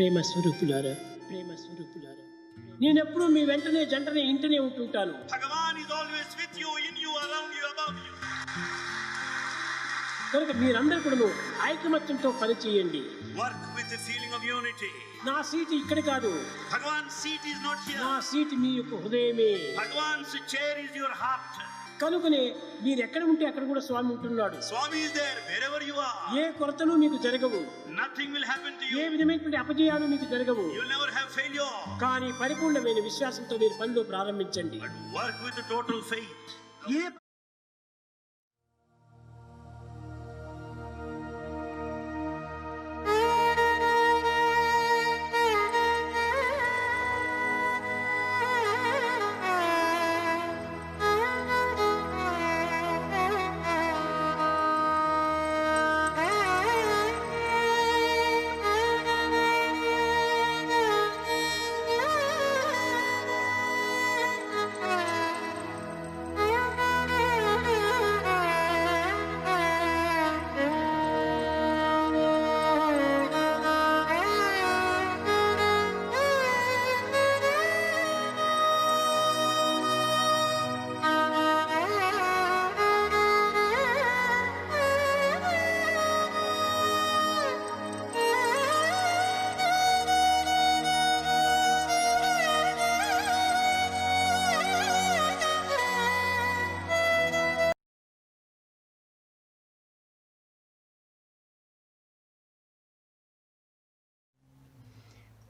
ప్రేమ స్వరూపులారా, ప్రేమ స్వరూపులారా, నేనెప్పుడు మీ వెంటనే జంటనే ఇంటనే ఉంటుంటాను. Bhagavan is always with you, in you, around you, above you. కనుక మీరందరూ కూడా ఐకమత్యంతో పని చేయండి. Work with a feeling of unity. నా సీటు ఇక్కడ కాదు. Bhagavan's seat is not here. నా సీటు మీ యొక్క హృదయమే. Bhagavan's chair is your heart. కనుకనే మీరు ఎక్కడ ఉంటే అక్కడ కూడా స్వామి ఉంటున్నాడు. Swami is there wherever you are. ఏ కొరతలు మీకు జరగవు. Nothing will happen to you. ఏ విధమైనటువంటి అపజయాలు మీకు జరగవు. You will never have failure. కానీ పరిపూర్ణమైన విశ్వాసంతో మీరు పనులు ప్రారంభించండి. But work with a total faith. ఏ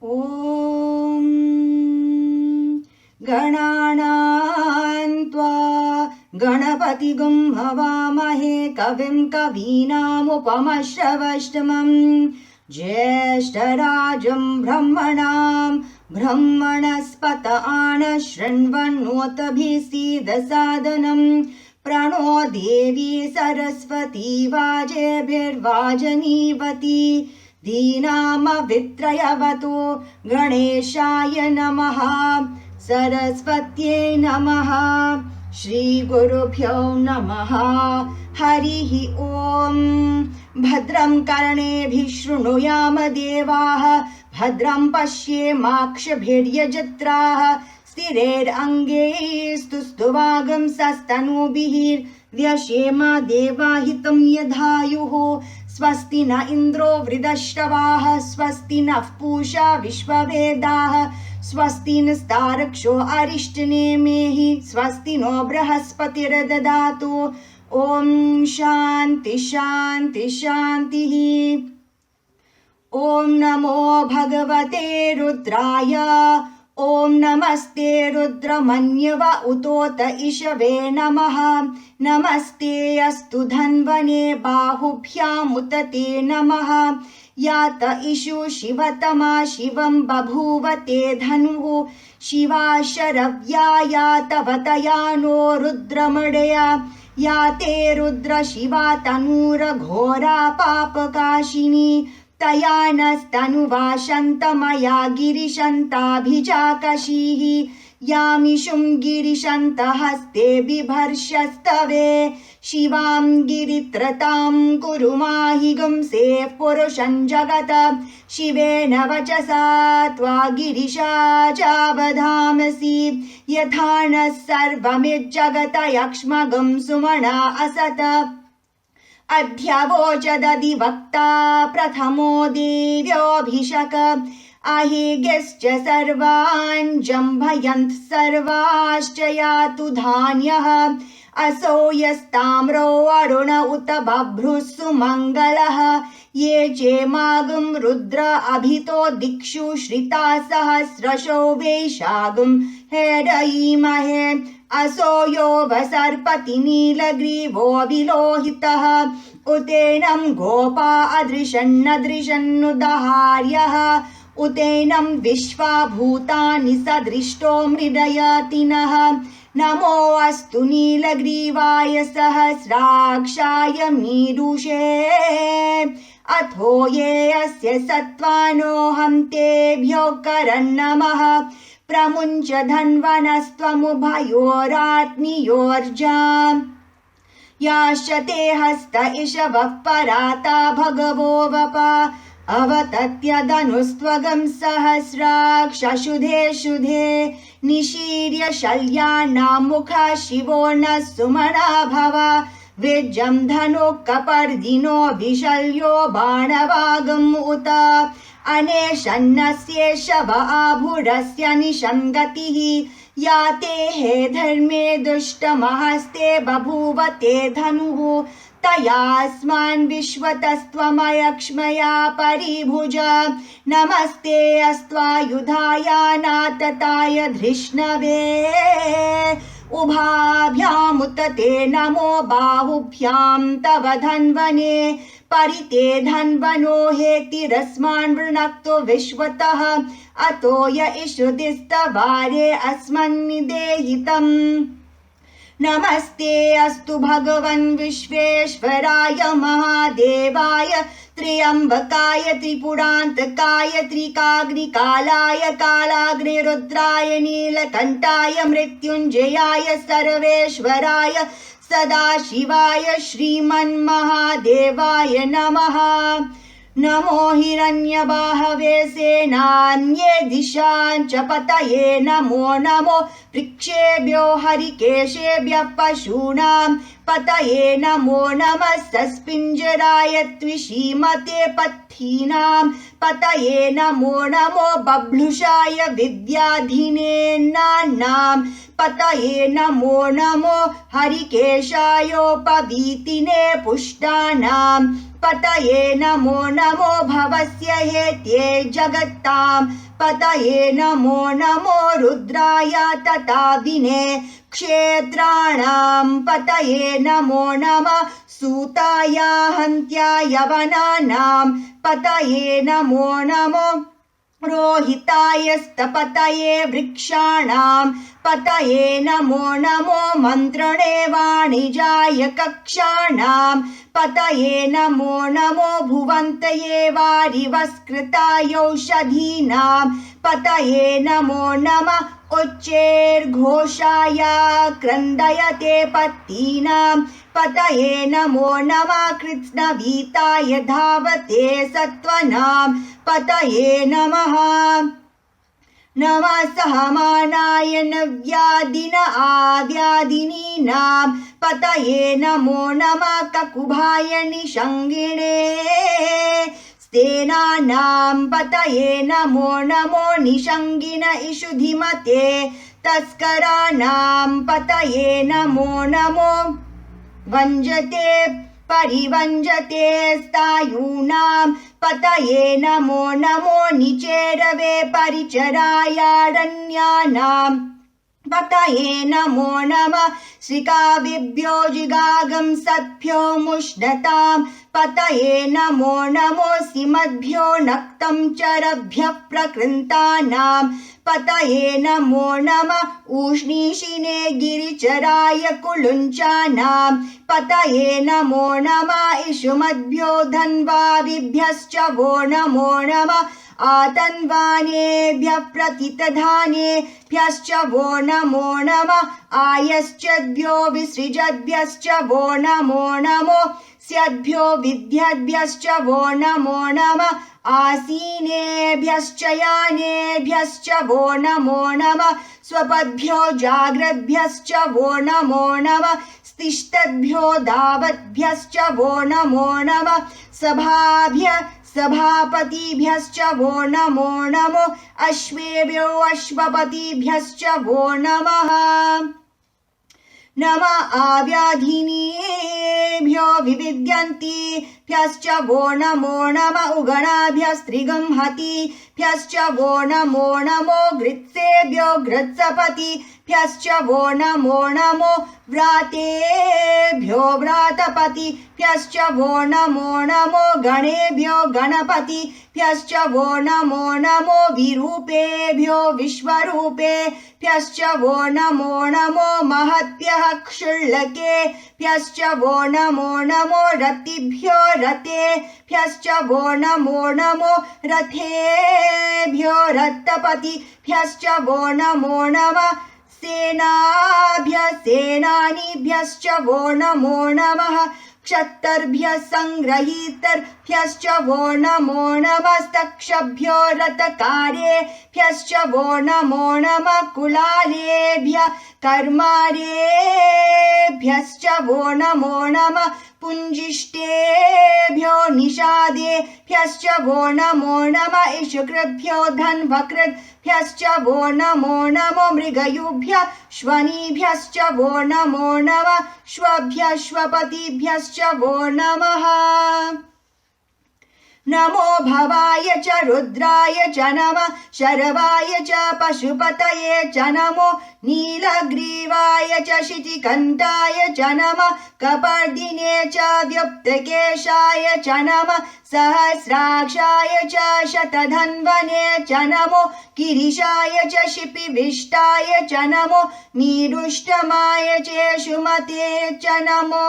ॐ गणानां त्वा गणपतिगुं हवामहे कविं कवीनामुपमश्रवस्तमं ज्येष्ठराजं ब्रह्मणां ब्रह्मणस्पत आनशृण्वन्नोतभिसीदसादनं प्रणो देवी सरस्वती वाजेभिर्वाजनीवती दीनामवित्रयवतो गणेशाय नमः सरस्वत्यै नमः श्रीगुरुभ्यो नमः हरिः ॐ भद्रं कर्णेभिः शृणुयाम देवाः भद्रं पश्येमाक्षभिर्यजत्राः स्थिरैरङ्गैस्तुष्टुवागुंसस्तनूभिः व्यशेम देवाहितं यदायुः स्वस्ति न इन्द्रो वृद्धश्रवाः स्वस्ति नः पूषा विश्ववेदाः स्वस्ति नस्तार्क्ष्यो अरिष्टनेमिः स्वस्ति नो बृहस्पतिर्दधातु ॐ शान्ति शान्ति शान्तिः। ॐ नमो भगवते रुद्राय ॐ नमस्ते रुद्रमन्यव उतोत इषवे नमः नमस्ते अस्तु धन्वने बाहुभ्यामुत ते नमः यात इषु शिवतमा शिवं बभूव ते धनुः शिवा शरव्या यातवतया नो रुद्रमडया या ते रुद्र शिवा तनूरघोरा पापकाशिनी तया नस्तनुवाशन्तमया गिरिशन्ताभिजाकशीः यामिषुं गिरिशन्तहस्ते बिभर्षस्तवे शिवां गिरित्रतां कुरु माहि गुंसेः पुरुषं जगत शिवेन वचसा त्वा गिरिशाचावधामसि यथा नः सर्वमिज्जगत यक्ष्मगं सुमना असत अध्यवोचदधिवक्ता प्रथमो देव्योऽभिषक अहेग्यश्च सर्वान् जम्भयन्त् सर्वाश्च यातु धान्यः असो यस्ताम्रो अरुण उत बभ्रुः सुमङ्गलः ये चेमागुं रुद्र अभितो दिक्षु श्रिता सहस्रशो वैशागुं हेडयीमहे असो यो वसर्पति नीलग्रीवो विलोहितः उतेनं गोपा अदृशन्नदृशन्नुदहार्यः उतेनं विश्वा भूतानि सदृष्टो मृडयतिनः नमो अस्तु नीलग्रीवाय सहस्राक्षाय मीरुषे अथो ये अस्य सत्त्वानोऽहं तेभ्यो करन्नमः प्रमुञ्च धन्वनस्त्वमुभयोरात्मीयोर्जा याश्च ते हस्त इषवः पराता भगवो वपा अवतत्यदनुस्त्वगं सहस्राक्षशुधे शुधे निशीर्य शल्यानां मुखा शिवो न सुमना भव विज्जं धनु कपर्दिनो विशल्यो बाणवागम् उत अनेशन्नस्येष आभुरस्य निशङ्गतिः याते हे धर्मे दुष्टमहस्ते बभूव ते धनुः तयास्मान् विश्वतस्त्वमयक्ष्मया परिभुज नमस्ते अस्त्वायुधाय नातताय धृष्णवे उभाभ्यामुत ते नमो बाहुभ्यां तव धन्वने परिते धन्वनो हेतिरस्मान् वृणक्तो विश्वतः अतो य इषुदिस्तवारे अस्मन्निदेहितम् नमस्ते अस्तु भगवन् विश्वेश्वराय महादेवाय त्र्यम्बकाय त्रिपुरान्तकाय त्रिकाग्निकालाय कालाग्निरुद्राय नीलकण्ठाय मृत्युञ्जयाय सर्वेश्वराय सदाशिवाय श्रीमन्महादेवाय नमः नमो हिरण्यबाहवे सेनान्ये दिशां च पतये नमो नमो वृक्षेभ्यो हरिकेशेभ्यः पशूनां पतये नमो नमः सस्पिञ्जराय त्विषीमते पथीनां पतये नमो नमो बभ्लुषाय विद्याधीने नान्नां पतये नमो नमो हरिकेशायोपवीतिने पुष्टानां पतये नमो नमो भवस्य हेत्ये जगत्तां पतये नमो नमो रुद्राय ततादिने क्षेत्राणां पतये नमो नमः सूताय हन्त्याय वनानां पतये नमो नमो रोहिताय स्तपतये वृक्षाणां पतये नमो नमो मन्त्रणे वाणिजाय कक्षाणां पतये नमो नमो भुवन्तये वारिवस्कृतायौषधीनां पतये नमो नमः उच्चैर्घोषाय क्रन्दयते पत्तीनां पतये नमो नमः कृत्स्नवीताय धावते सत्त्वनां पतये नमः नमः सहमानाय नव्यादिन आव्यादिनीनां पतये नमो नमः ककुभाय निषङ्गिणे स्तेनानां पतये नमो नमो निषङ्गिन इषुधिमते तस्कराणां पतये नमो नमो वञ्जते परिवञ्जते स्तायूनां पतये नमो नमो निचेरवे परिचरायारण्यानां पतये नमो नमः श्रीकाव्यभ्यो जिगागं सत्भ्यो मुष्णतां पतये नमो नमो सीमद्भ्यो नक्तं चरभ्यः प्रकृन्तानां पतये नमो नमः उष्णीषिने गिरिचराय कुलुञ्चानां पतये नमो नमः इषुमद्भ्यो धन्वाविभ्यश्च वो नमो नमः आतन्वानेभ्यः प्रतितधानेभ्यश्च वो नमो नमः आयश्चद्भ्यो विसृजद्भ्यश्च वो नमो नमो स्यद्भ्यो विद्यद्भ्यश्च वो नमो नमः आसीनेभ्यश्च यानेभ्यश्च वो नमो नमः स्वपद्भ्यो जाग्रद्भ्यश्च वो नमो नमः स्तिष्ठद्भ्यो दावद्भ्यश्च वो नमो नमः सभापतिभ्यश्च वो नमो नमो अश्वेभ्यो अश्वपतिभ्यश्च वो नमः नमः आव्याधिनीभ्यो विविद्यन्तिभ्यश्च वो नमो नमः उगणाभ्यस्त्रिगंहतिभ्यश्च वो नमो नमो घृत्सेभ्यो घृत्सपतिभ्यश्च वो नमो नमो व्रातेभ्यो व्रातपतिभ्यश्च वो नमो नमो गणेभ्यो गणपतिभ्यश्च वो नमो नमो विरूपेभ्यो विश्वरूपेभ्यश्च वो नमो नमो महद्भ्यः क्षुल्लकेभ्यश्च वो नमो नमो रतिभ्यो रतेभ्यश्च वो नमो नमो रथेभ्यो रत्तपतिभ्यश्च वो नमो नमः सेनाभ्यः सेनानीभ्यश्च वो नमो नमः क्षत्तर्भ्यः सङ्ग्रहीतर्भ्यश्च वो नमो नमस्तक्षभ्यो रतकारेभ्यश्च वो नमो नमः कुलालेभ्यः कर्मारेभ्यश्च वो नमो नमः पुञ्जिष्टेभ्यो निषादेभ्यश्च वो नमो नमः इषुकृभ्यो धन्वकृद्भ्यश्च वो नमो नमो मृगयुभ्यः श्वनीभ्यश्च वो नमो नमः श्वभ्यः श्वपतिभ्यश्च वो नमः नमो भवाय च रुद्राय च नमः शरवाय च पशुपतये च नमो नीलग्रीवाय च शितिकण्ठाय च नमः कपर्दिने च व्युप्तकेशाय च नमः सहस्राक्षाय च शतधन्वने च नमो गिरिशाय च शिपिविष्टाय च नमो मीरुष्टमाय चेषुमते च नमो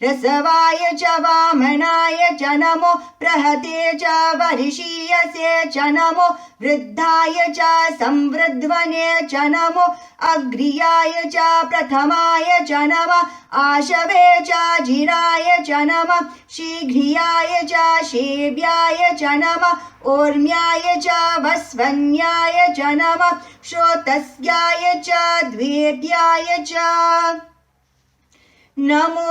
रसवाय च वामनाय च नमो प्रहते च वर्षीयसे च नमो वृद्धाय च संवृद्ध्वने च नमो अग्र्याय च प्रथमाय च नमः आशवे च जिराय च नमः शीघ्रियाय च शेव्याय च नमः ऊर्म्याय च वस्वन्याय च नमः श्रोतस्याय च द्वेप्याय च नमो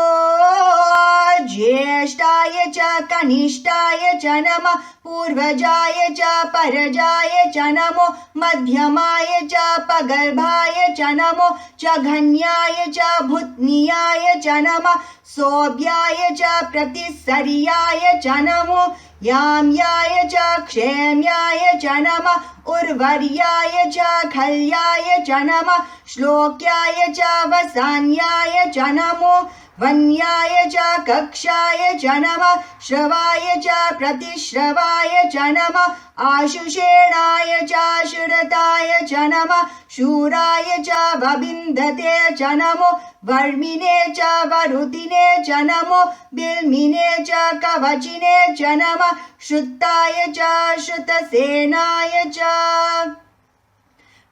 ज्येष्ठाय च कनिष्ठाय च नमः पूर्वजाय च परजाय च नमो मध्यमाय च पगर्भाय च नमो जघन्याय च भूत्नीयाय च नमः सोऽभ्याय च प्रतिसर्याय च नमो याम्याय च क्षेम्याय च नमः उर्वर्याय च खल्याय च नमः श्लोक्याय च वसान्याय च नमो वन्याय च कक्षाय च नमः श्रवाय च प्रतिश्रवाय च नमः आशुषेणाय च शुरताय च नमः शूराय च वबिन्दते च नमो वर्मिने च वरुतिने च नमो बिल्मिने च कवचिने च नमः श्रुताय च श्रुतसेनाय च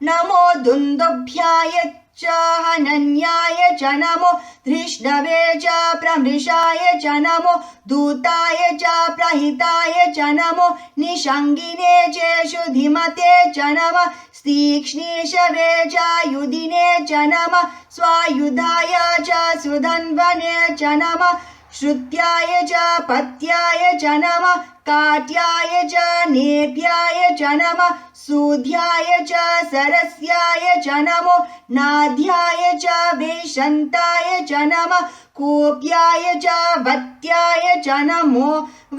नमो दुन्दुभ्याय च हनन्याय च नमो धृष्णवे च प्रमृषाय च नमो दूताय च प्रहिताय च नमो निषङ्गिने चेषु धीमते च नमः तीक्ष्णीषवे च युधिने च नमः स्वायुधाय च सुधन्वने च नमः श्रुत्याय च पत्याय च नमः काट्याय च नेप्याय च नमः सूध्याय च सरस्याय च नमो नाध्याय च वेशन्ताय च नमः कूप्याय च वत्याय च नमो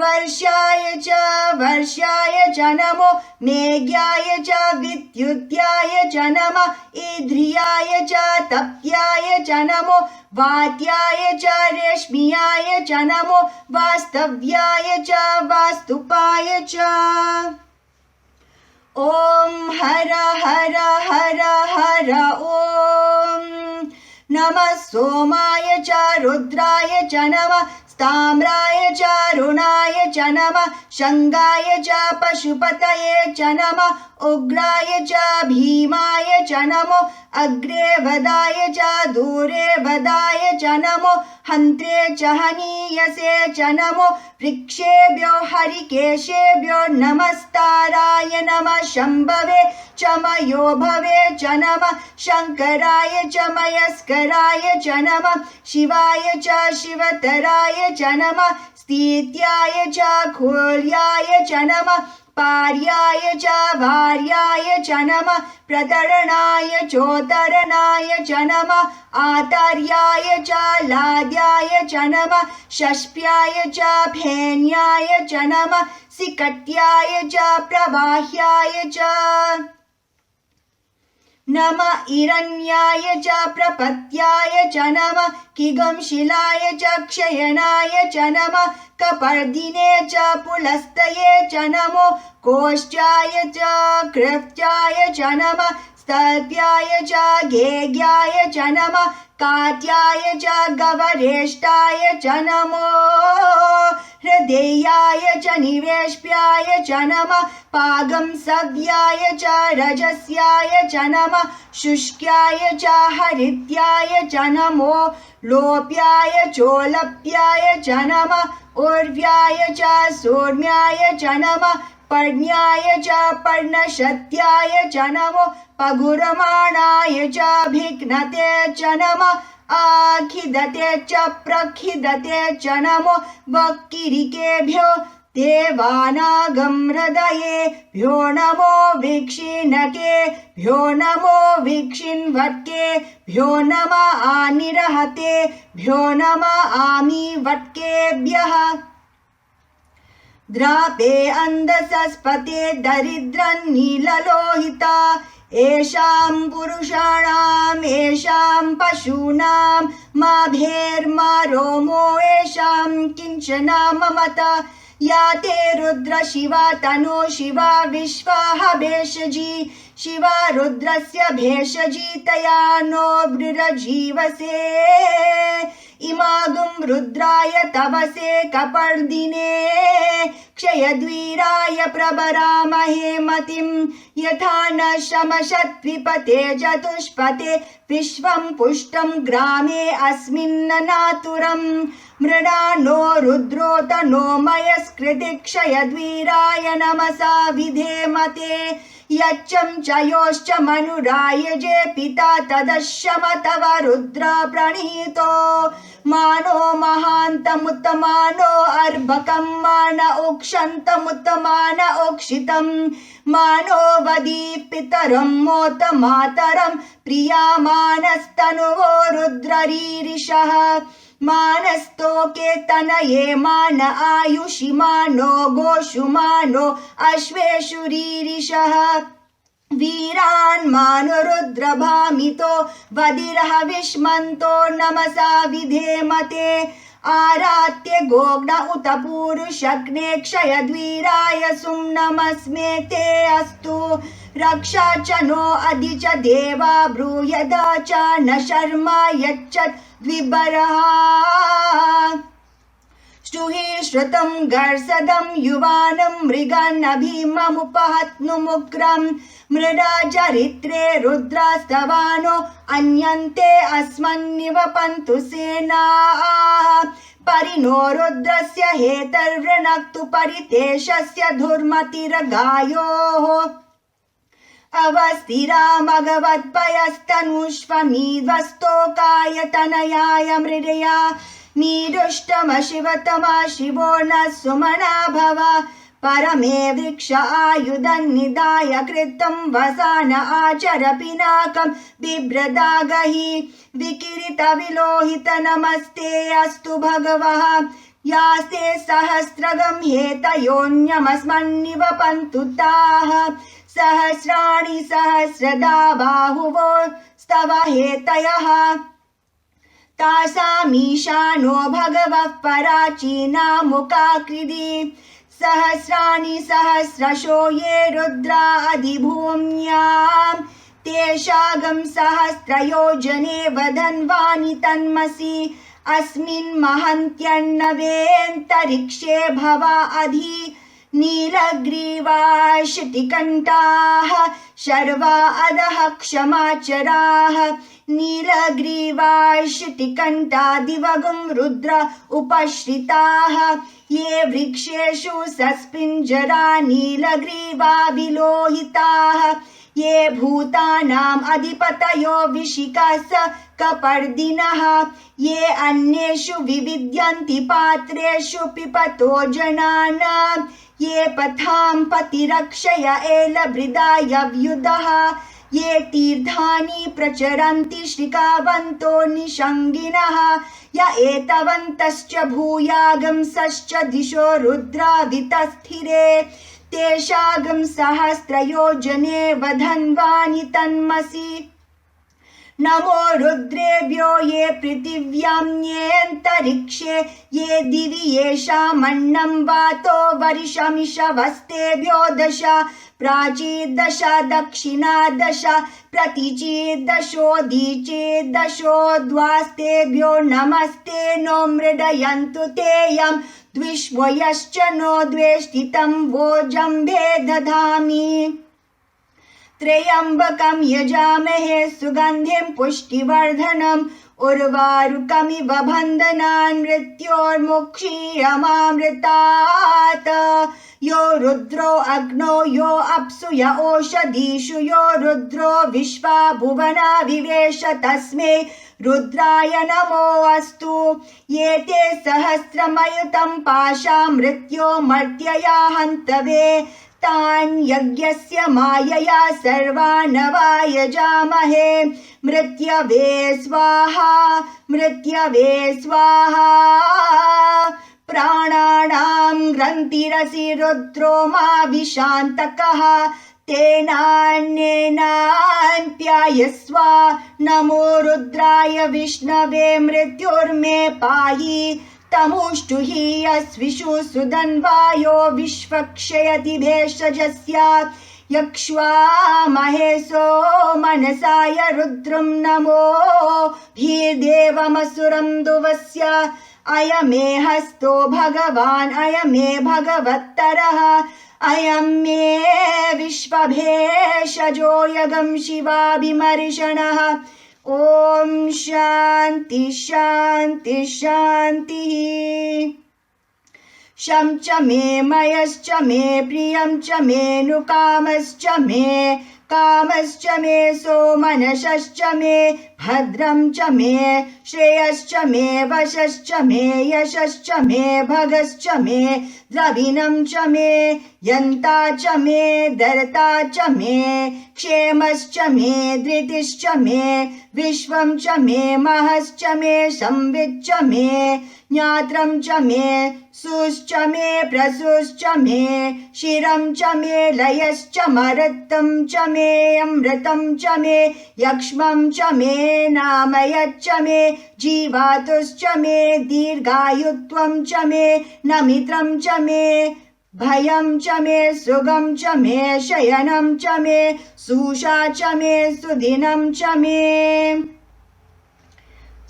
वर्षाय च नमो मेघ्याय च विद्युत्याय च नमः ईध्रियाय च तप्याय च नमो वात्याय च रेश्मियाय च नमो वास्तव्याय च वास्तुपाय च ॐ हर हर हर हर ॐ नमः सोमाय च रुद्राय च नमः ताम्राय च रुणाय च नमः शङ्गाय च पशुपतये च नमः उग्राय च भीमाय च नमो अग्रे वदाय च दूरे वदाय च नमो हन्त्रे च हनीयसे च नमो वृक्षेभ्यो हरिकेशेभ्यो नमस्ताराय नमः शम्भवे च मयो भवे च नमः शङ्कराय च मयस्कराय च नमः शिवाय च शिवतराय च नमः स्थित्याय च खोल्याय च नमः पार्याय च भार्याय च नमः प्रतरणाय चोतरणाय च नमः आतर्याय च लाद्याय च नमः षष्प्याय च फेन्याय च नमः सिकट्याय च प्रवाह्याय च नमः इरण्याय च प्रपत्याय च नमः कीगंशिलाय च क्षयनाय च नमः कपर्दिने च पुलस्तये च नमो कोष्ठाय च कृत्याय च नमः स्तल्प्याय च 𝐃𝐞्याय च नमः कात्याय च गवरेष्ठाय च नमो हृदयाय च निवेश्याय च नमः पागं सव्याय च रजस्याय च नमः शुष्क्याय च हरित्याय च नमो लोप्याय चोलप्याय च नमः उर्व्याय च सूर्म्याय च नमः पर्ण्याय च पर्णशत्याय च नमो पगुरमाणाय च भिघ्नते च नमः आखिदते च प्रखिदते च नमो वक्किरिकेभ्यो देवानागं हृदयेभ्यो नमो वीक्षिणकेभ्यो नमो वीक्षिन्वट्केभ्यो नमः आनिरहतेभ्यो नमः आमिवट्केभ्यः द्रापे अन्धसस्पते दरिद्रन्नीललोहिता येषां पुरुषाणाम् येषां पशूनां माभेर्मा रोमो येषां किञ्चन ममत या ते रुद्र शिवा तनो शिवा विश्वाः भेषजी शिवा रुद्रस्य भेषजी तया नो बृरजीवसे इमागुं रुद्राय तवसे कपर्दिने क्षयद्वीराय प्रबरामहे मतिं यथा न शमशत्विपते चतुष्पते विश्वं पुष्टं ग्रामे अस्मिन् नातुरं मृडानो रुद्रोत नो मयस्कृति क्षयद्वीराय नमसा विधेमते यच्चं च योश्च मनुरायजे पिता तदश्यम तव रुद्र प्रणीतो मानो महान्तमुत्तमानो अर्भकं मान उक्षन्तमुत्तमान उक्षितं मानो वदी पितरं मोत मातरं प्रियामानस्तनुवो रुद्ररीरिषः मानस्तोके तनये मान आयुषि मानो गोषु मानो अश्वेषु रीरिषः वीरान् मानुरुद्रभामितो वदिरः विष्मन्तो नमसा विधेमते आरात्य गोग्न उत पूरुषग्ने क्षयद्वीराय सुं नमस्मे ते अस्तु रक्षा च नो अधि च देवा ब्रूयदा च न शर्मा यच्चत् द्विबरः ष्टुहि श्रुतं गर्सदं युवानं मृगान्नभीममुपहत्नुमुग्रं मृडा चरित्रे रुद्रास्तवानो अन्यन्ते अस्मन्निवपन्तु सेनाः परिणो रुद्रस्य हेतर्वृणक्तु परितेशस्य धुर्मतिरगायोः अवस्थिरामगवत्पयस्तनुष्वमीध्वस्तोकाय तनयाय मृडया मीरुष्टमशिवतमा शिवो न सुमना भव परमे वृक्ष आयुधन्निधाय कृतं वसान आचर पिनाकं बिभ्रदागहि विकिरित विलोहित नमस्ते अस्तु भगवः यास्ते सहस्रगं हेतयोऽन्यमस्मन्निवपन्तु ताः सहस्राणि सहस्रदा बाहुवो स्तव हेतयः तासामीशानो भगवः पराचीनामुकाकृति सहस्राणि सहस्रशो ये रुद्रा अधिभूम्यां तेषागं सहस्रयोजने वधन्वानि तन्मसि अस्मिन् महन्त्यर्णवेऽन्तरिक्षे भवा अधि नीलग्रीवाशितिकण्ठाः शर्वा अधः क्षमाचराः नीलग्रीवाशितिकण्ठा दिवगुं रुद्र उपश्रिताः ये वृक्षेषु सस्पिञ्जरा नीलग्रीवा विलोहिताः ये भूतानाम् अधिपतयो विशिकास कपर्दिनः ये अन्येषु विविद्यन्ति पात्रेषु पिपतो जनानां ये पथां पतिरक्षय एलभृदायव्युधः ये तीर्थानि प्रचरन्ति श्रिकावन्तो निषङ्गिनः य एतवन्तश्च भूयागंसश्च दिशो रुद्रावितस्थिरे तेषागं सहस्रयोजने वधन्वानि तन्मसि नमो रुद्रेभ्यो ये पृथिव्याम्येऽन्तरिक्षे ये दिवि येषामन्नं वातो वर्षमिषवस्तेभ्यो दश प्राचीर्दश दक्षिणादश प्रतीचीर्दशोदीचीर्दशो द्वास्तेभ्यो नमस्ते नो मृडयन्तु ते यं द्विष्वयश्च नो द्वेष्टितं वोजम्भे दधामि त्र्यम्बकं यजामहे सुगन्धिं पुष्टिवर्धनम् उर्वारुकमिव बन्धनान् मृत्योर्मुक्षीयमामृतात् यो रुद्रो अग्नो यो अप्सु य ओषधीषु यो रुद्रो विश्वा भुवना विवेश तस्मै रुद्राय नमो अस्तु ये ते सहस्रमयुतं पाशा मृत्यो मर्त्यया हन्तवे तान् यज्ञस्य मायया सर्वानवायजामहे मृत्यवे स्वाहा मृत्यवे स्वाहा प्राणानां ग्रन्थिरसि रुद्रो मा विशान्तकः तेनान्येनान्त्यायस्व नमो रुद्राय विष्णवे मृत्युर्मे पाहि तमुष्टु हि अस्विषु सुदन्वायो विश्वक्षयति भेषजस्य यक्ष्वा महेशो मनसाय रुद्रं नमो भीर्देवमसुरं दुवस्य अयमे हस्तो भगवान् अयमे भगवत्तरः अयं मे विश्वभेषजो यगं शिवाभिमर्शनः ॐ शान्ति शान्ति शान्तिः शं च मे मयश्च मे प्रियं च मे नुकामश्च मे सोमनसश्च मे भद्रं च मे श्रेयश्च मे वशश्च मे यशश्च मे भगश्च मे द्रविणं च मे यन्ता च मे दर्ता च मे क्षेमश्च मे धृतिश्च मे विश्वं च मे महश्च मे संविच्च मे ज्ञात्रं च मे सुश्च मे प्रसुश्च मे शिरं च मे लयश्च मरुतं च मे अमृतं च मे यक्ष्मं च मे नामयच्च मे जीवातुश्च मे दीर्घायुत्वं च मे नमित्रं च मे भयं च मे सुगं च मे शयनं च मे सुषा च मे सुदिनं च मे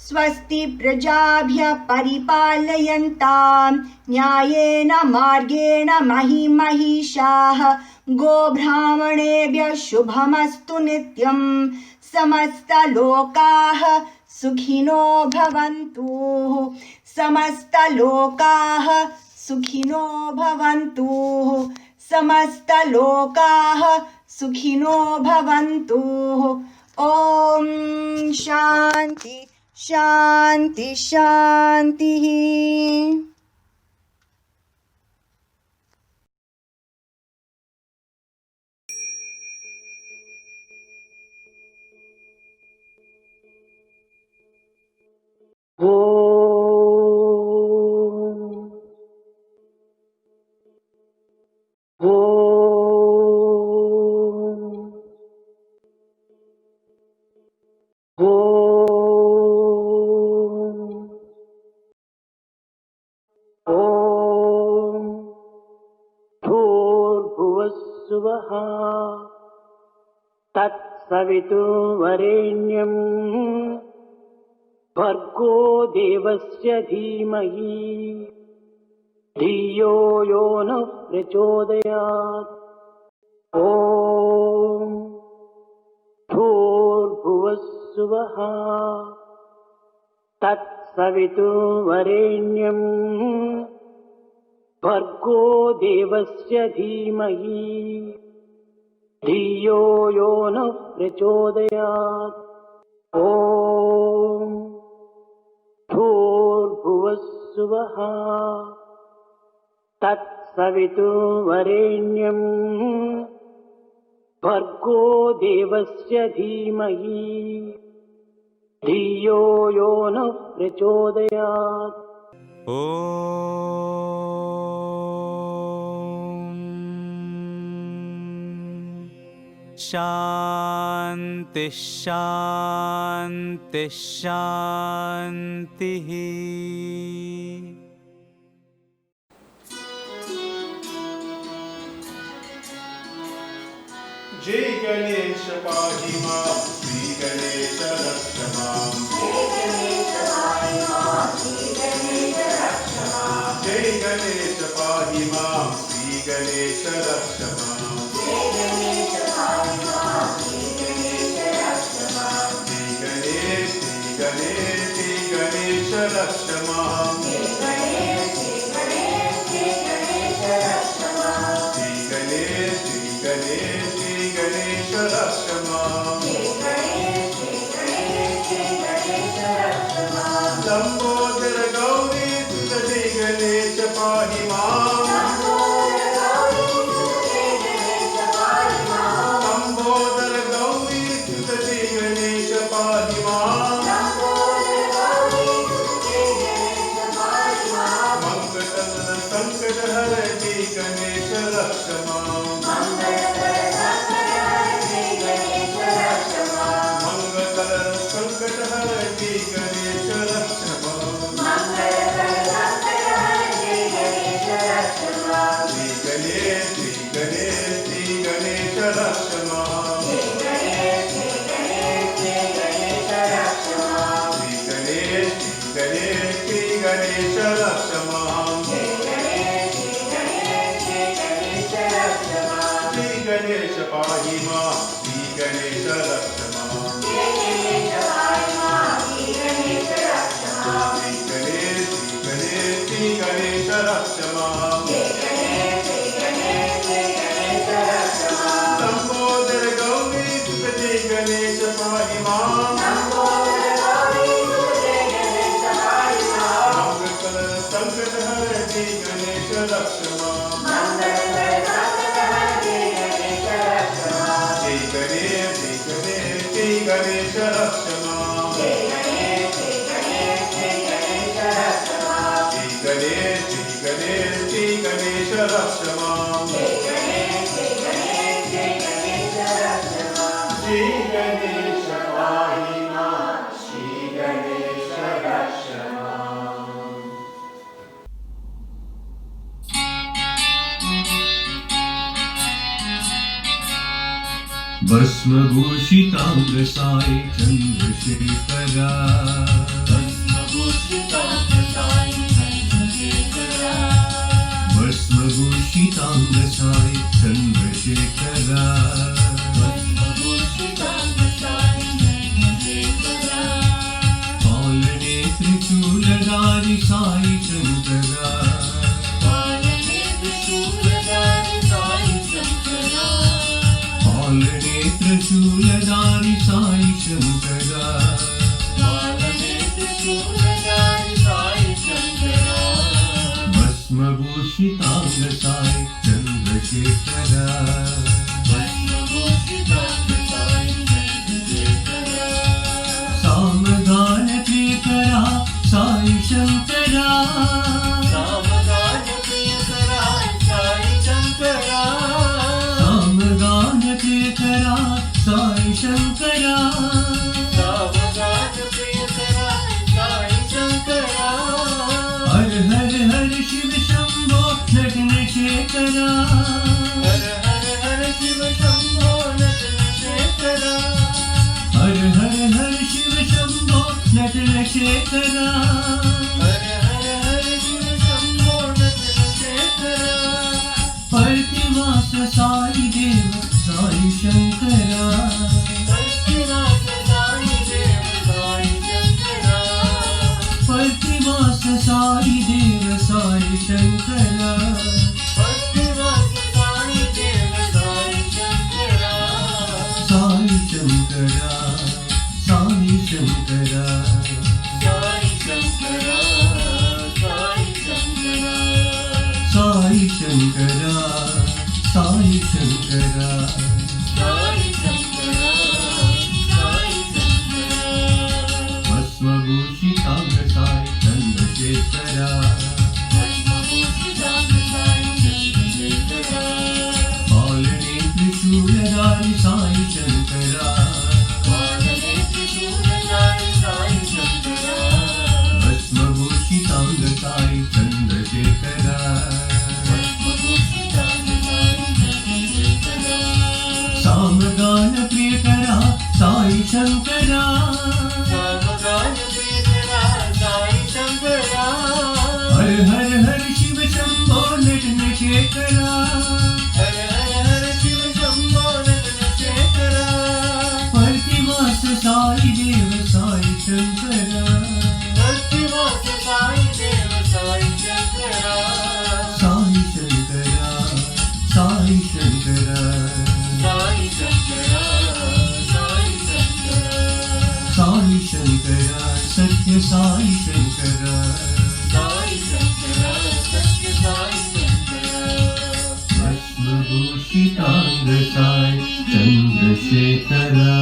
स्वस्ति प्रजाभ्यः परिपालयन्तां न्यायेन मार्गेण महिषाः गोब्राह्मणेभ्यः शुभमस्तु नित्यं समस्तलोकाः सुखिनो भवन्तु समस्तलोकाः सुखिनो भवन्तु समस्तलोकाः सुखिनो भवन्तु ॐ शान्ति शान्ति शान्तिः तत्सवितुर्वरेण्यं भर्गो देवस्य धीमहि धियो यो नः प्रचोदयात् ॐ भूर्भुवस्सुवः तत्सवितुर्वरेण्यं भर्गो देवस्य धीमहि धियो यो नः प्रचोदयात् ॐ भूर्भुवस्सुवः तत्सवितुर्वरेण्यं भर्गो देवस्य धीमहि धियो यो नः प्रचोदयात् शान्ति शान्ति शान्तिः। जय गणेश पाहि मां, श्री गणेश रक्ष मां। जय गणेश पाहि मां, श्री गणेश रक्ष मां। जय गणेश पाहि मां, श्री गणेश रक्ष मां। जय गणेश पाहि मां, श्री गणेश रक्ष मां। श्री गणेश रक्ष मां। श्री गणेश रक्ष मां। श्री गणेश रक्ष मां। लंबोदर गौरी सुत जय गणेश पाहि मां। लंबोदर गौरी सुत जय गणेश पाहि मां। मंगल संकट हर जय गणेश रक्ष मां। संकट हर जय गणेश रक्ष मां। श्री गणेश रक्ष मां। श्री गणेश रक्ष मां। श्री गणेश पाहि मां, श्री गणेश रक्ष मां। श्री गणेश रक्ष मां। लंबोदर गौरी सुत जय गणेश पाहि मां। मंगल संकट हर जय गणेश रक्ष मां। जय गणेश रक्ष मां। जय गणेश रक्ष मां। श्री गणेश पाहि मां, श्री गणेश रक्ष मां। भस्मभूषितांग साई चंद्रशेखरा। भस्मभूषितांग साई चंद्रशेखरा। पालने त्रिशूलधारी साई शंकरा। पालने त्रिशूलधारी साई शंकरा। भस्मभूषितांग साई चंद्रशेखरा। सामगान प्रियकरा साई शंकरा। सामगान प्रियकरा साई शंकरा। हर हर हर शिव शंभो नटन शेखरा। हर हर हर शिव शंभो नटन शेखरा। हर हर हर शिव शंभो नटन शेखरा। हर हर हर शिव शंभो नटन शेखरा। प्रतिवास साई देव साई शंकरा। प्रतिवास साई देव साई शंकरा। प्रतिवास साई देव साई शंकरा। प्रतिवास साई देव साई शंकरा। साई शंकरा साई शंकरा। साई शंकरा साई शंकरा। साई शंकरा साई शंकरा। साई शंकरा साई शंकरा। भस्मभूषितांग साई चंद्रशेखरा। भस्मभूषितांग साई चंद्रशेखरा। पालने त्रिशूलधारी त्रिशूलधारी साई शंकरा, भस्मभूषितांग साई चंद्रशेखरा, सामगान प्रियकरा साई शंकरा, हर हर हर शिव शंभो नटन शेखरा, प्रतिवास साई देव साई शंकरा, साई शंकरा, साई शंकरा, साई शंकरा, सत्य साई शंकरा, भस्मभूषितांग साई चंद्रशेखरा।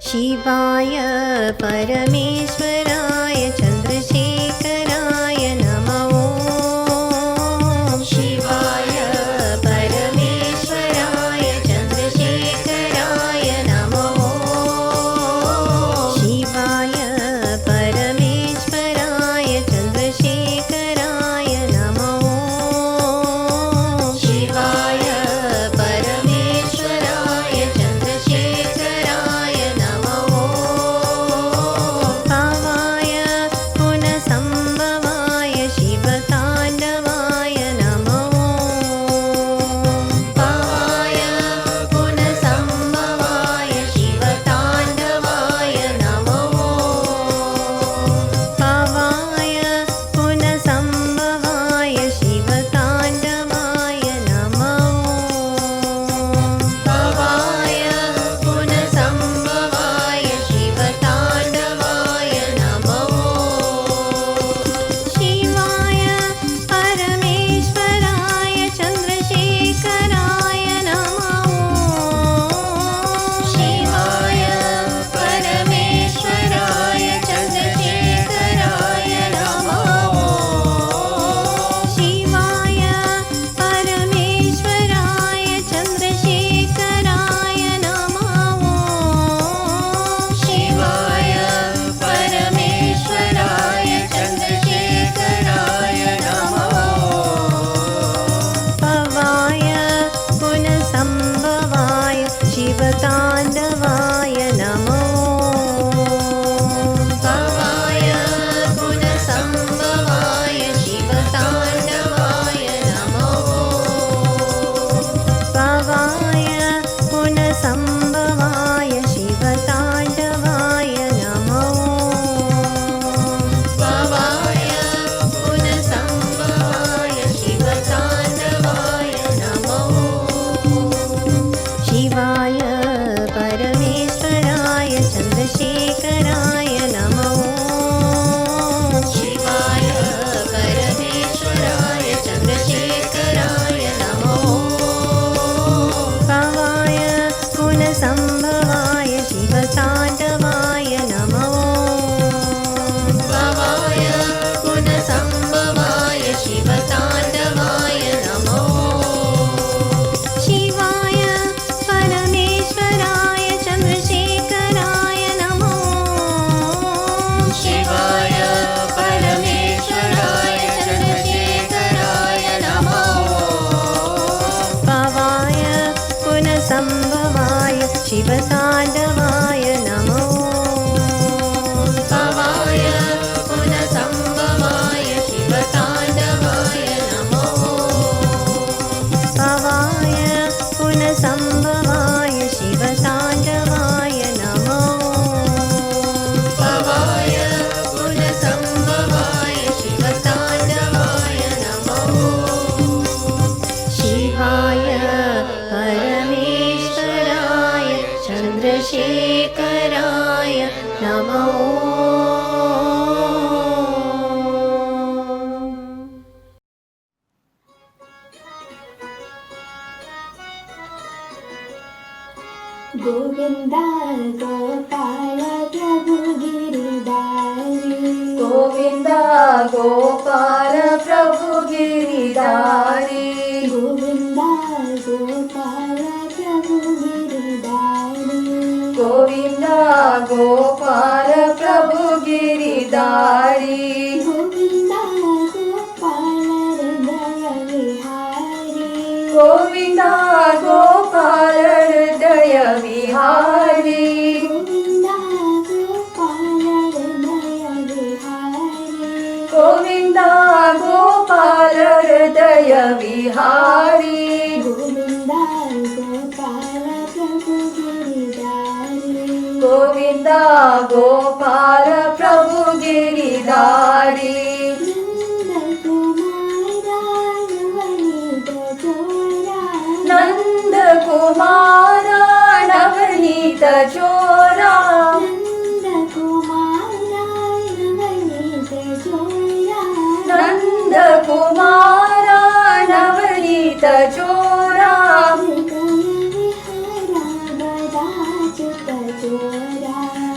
शिवाय परमेश्वराय चन्द्रशेखराय नमो। शिवाय परमेश्वराय चन्द्रशेखराय नमो। शिवाय परमेश्वराय चन्द्रशेखराय नमो। शिवाय परमेश्वराय चन्द्रशेखराय नमो। गुणसम्भवाय शिवताण्डवाय नमो भवाय गुणसम्भवाय शिवताण्डवाय नमो शिवाय परमेश्वराय चन्द्रशेखराय नमो गोविन्दा गोपाल प्रभु गिरिधारी गोविन्दा गोपाल प्रभु गिरिधारी गोविन्दा गोपाल प्रभु गिरिधारी गोविन्दा गोपाल प्रभु गिरिधारी गोविन्दा गोपाल हृदय विहारी गोविन्दा गोपाल हृदय विहारी गोविन्दा गोपाल हृदय विहारी गोविन्दा गोपाल हृदय विहारी गोविन्दा गोपाल प्रभु गिरिधारी नंद कुमार नवनीत चोरा नंद कुमार नवनीत चोरा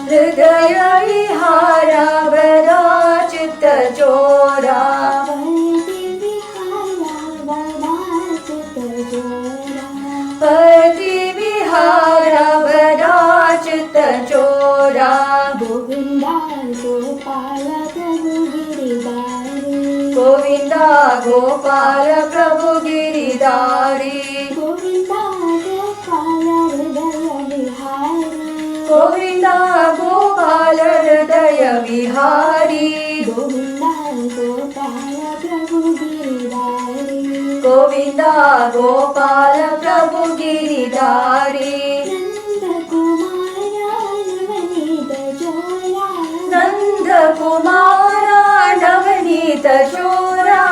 हृदय विहार बड़ा चित्त चोरा पति विहार बड़ा चित्त चोरा गोविन्दा गोपाल प्रभु गिरिधारी गोविन्दा गोपाल प्रभु गिरिधारी गोविन्दा गोपाल हृदय विहारी गोविन्दा गोपाल हृदय विहारी गोविन्दा गोपाल प्रभु गिरिधारी गोविन्दा गोपाल प्रभु गिरिधारी नन्द कुमार नवनीत चोरा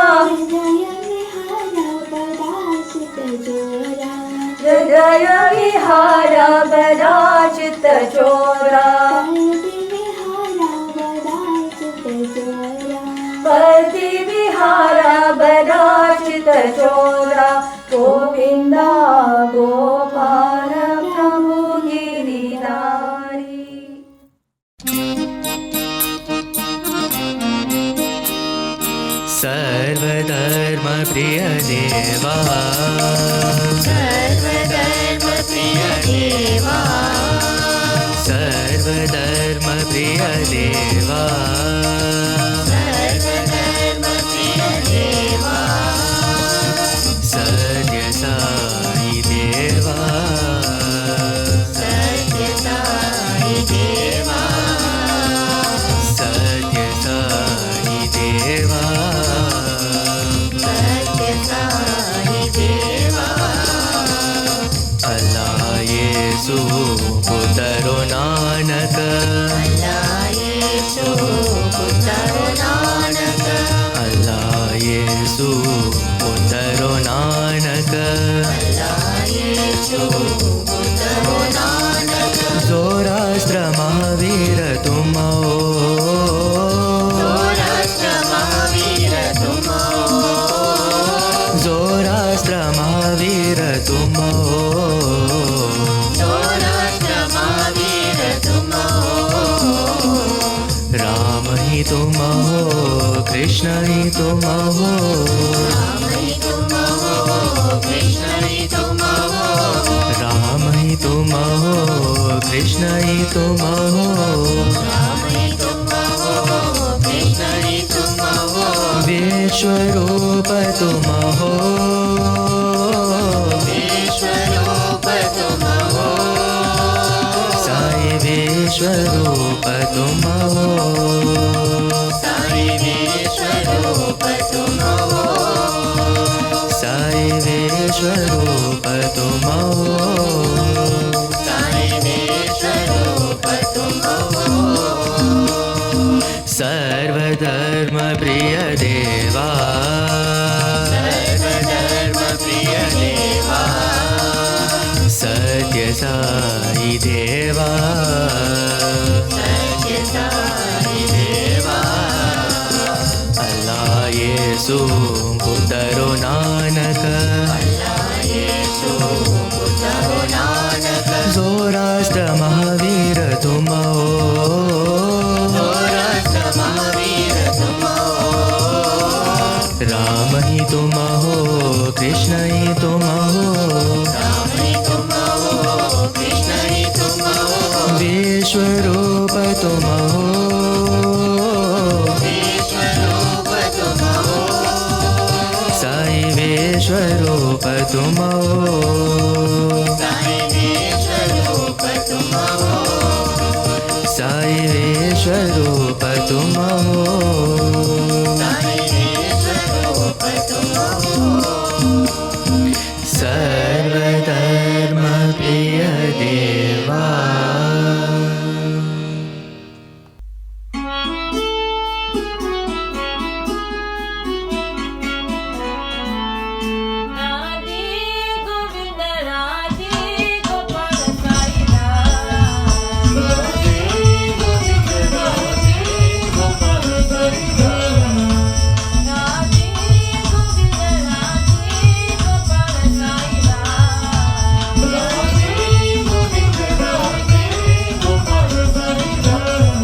हृदय विहार बड़ा चित्त चोरा पति विहार बड़ा चित्त चोरा गोविन्दा गोपाल प्रभु गिरिधारी सर्वधर्मप्रिय देवा सर्वधर्मप्रिय देवा सर्वधर्मप्रिय देवा सर्वधर्मप्रिय देवा सत्य साई देवा सत्य साई देवा सत्य साई देवा सत्य साई देवा अल्लाह येसु पुतरो नानक अल्लाह येसु पुतरो नानक अल्लाह येसु पुतरो नानक अल्लाह येसु पुतरो नानक जोरास्त्र महावीर तुम हो जोरास्त्र महावीर तुम हो जोरास्त्र महावीर तुम हो जोरास्त्र महावीर तुम हो राम ही तुम हो कृष्ण ही तुम हो राम ही तुम हो कृष्ण ही तुम हो राम ही तुम हो कृष्ण ही तुम हो राम ही तुम हो कृष्ण ही तुम हो विश्वरूप तुम हो विश्वरूप तुम हो साई विश्वरूप तुम हो साई विश्वरूप तुम हो साई विश्वरूप तुम हो, साई विश्वरूप तुम हो, सर्वधर्म प्रिय देवा, सर्वधर्म प्रिय देवा, सत्य साई देवा, सत्य साई देवा, अल्लाह येसु पुतरो नानक, अल्लाह येसु पुतरो नानक, ज़ोरास्ट्र महावीर तुम हो, ज़ोरास्ट्र महावीर तुम हो, राम ही तुम हो, कृष्ण ही तुम हो, राम ही तुम हो, कृष्ण ही तुम हो, विश्वरूप तुम हो, विश्वरूप तुम हो, साई विश्वरूप तुम हो, साई विश्वरूप तुम हो, साई विश्वरूप तुम हो, साई विश्वरूप तुम हो, सर्वधर्म प्रिय देवा। राधे गोविंद राधे गोपाल साई राम, राधे गोविंद राधे गोपाल साई राम, राधे गोविंद राधे गोपाल साई राम, राधे गोविंद राधे गोपाल साई राम,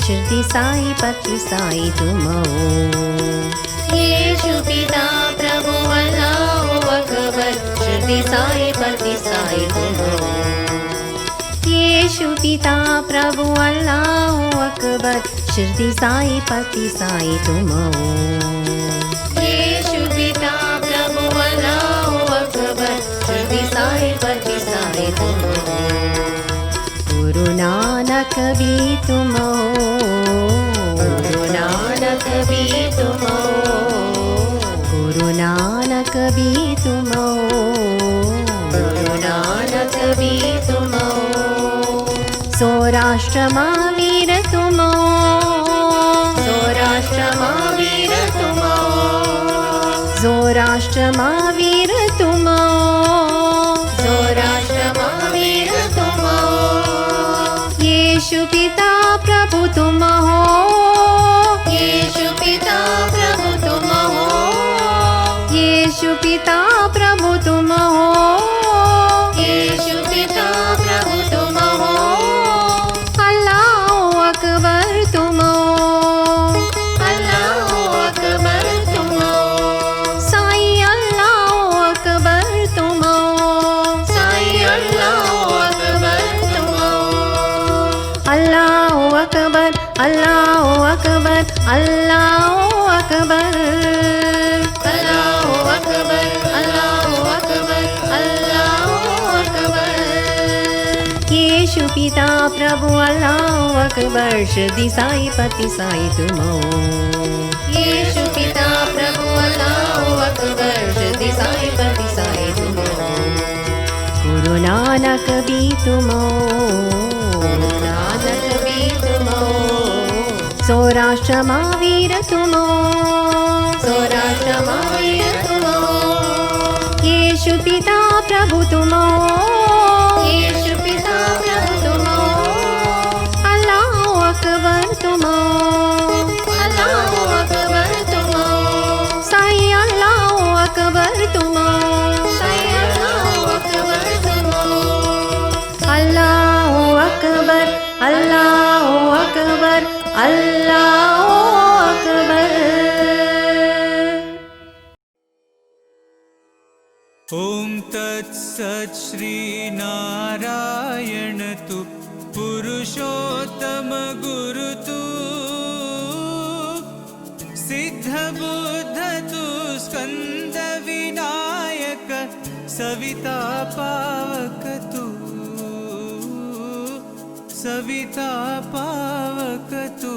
शिरडी साई पति साई तुम हो। यीशु पिता प्रभु अल्लाह अकबर, शिरडी साई पति साई तुम हो। यीशु पिता प्रभु अल्लाह अकबर, शिरडी साई पति साई तुम हो। यीशु पिता प्रभु अल्लाह अकबर, शिरडी साई पति साई तुम हो। गुरु नानक भी तुम हो, गुरु नानक भी तुम हो, गुरु नानक भी तुम हो, गुरु नानक भी तुम हो। सौराष्ट्र महावीर तुम हो, सौराष्ट्र महावीर तुम हो, सौराष्ट्र महावीर तुम हो, सौराष्ट्र महावीर तुम हो। यीशु पिता प्रभु तुम हो, यीशु पिता प्रभु तुम हो, यीशु पिता प्रभु तुम हो, यीशु पिता प्रभु तुम हो। अल्लाह अकबर तुम हो, अल्लाह अकबर तुम हो। साई अल्लाह अकबर तुम हो, साई अल्लाह अकबर तुम हो। अल्लाह अकबर, अल्लाह अकबर, अल्लाह अकबर, अल्लाह अकबर, अल्लाह अकबर, अल्लाह अकबर। यीशु पिता प्रभु अल्लाह अकबर, शिरडी साई पति साई तुम हो। यीशु पिता प्रभु अल्लाह अकबर, शिरडी साई पति साई तुम हो। गुरु नानक भी तुम हो, गुरु नानक भी तुम हो। सौराष्ट्र महावीर तुम हो, सौराष्ट्र महावीर तुम हो। यीशु पिता प्रभु तुम हो, यीशु पिता प्रभु तुम हो। अल्लाह अकबर तुम हो, अल्लाह अकबर तुम हो। साई अल्लाह अकबर तुम हो, साई अल्लाह अकबर तुम हो। अल्लाह अकबर, अल्लाह अकबर, अल्लाह अकबर। ॐ तत्सत् श्री नारायण तु पुरुषोत्तम गुरु तु सिद्ध बुद्ध तु स्कंद विनायक सविता पावक तु सविता पावक तु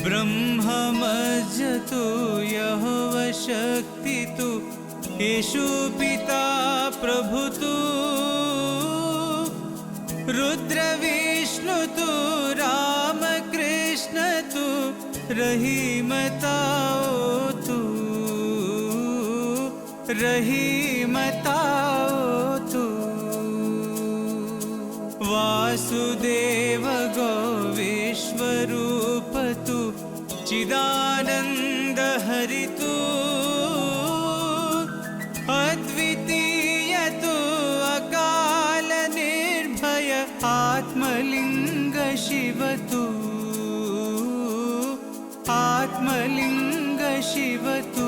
ब्रह्ममज्ज तु यहोवा शक्ति तु येषु पिता प्रभु तु रुद्र विष्णु तु राम कृष्ण तु रहीमताओ तु रहीमताओ तु वासुदेव गो विश्वरूप तु चिदानंद हरि तु अद्वितीय तु अकाल निर्भय आत्मलिंग शिव तु आत्मलिंग शिव तु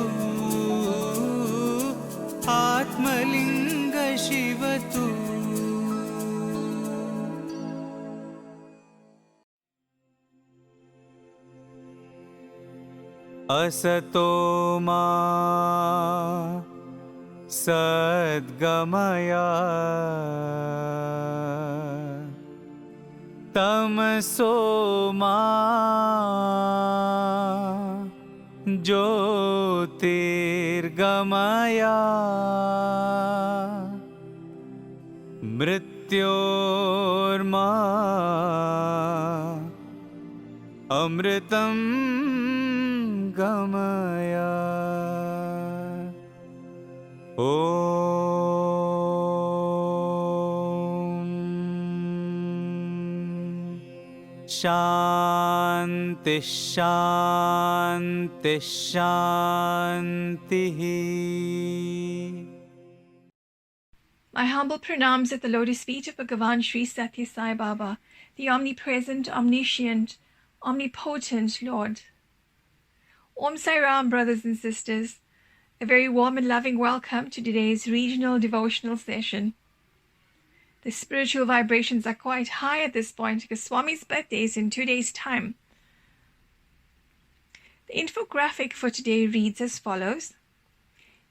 आत्मलिंग शिव तु। असतो मा सद्गमय तमसो मा ज्योतिर्गमय मृत्योर्मा अमृतं गमय। शांति शांति शांति। My humble pranams at the lotus feet of Bhagavan Sri Satya Sai Baba, the omnipresent, omniscient, omnipotent Lord. Om Sai Ram, brothers and sisters. A very warm and loving welcome to today's regional devotional session. The spiritual vibrations are quite high at this point because Swami's birthday is in 2 days' time. The infographic for today reads as follows.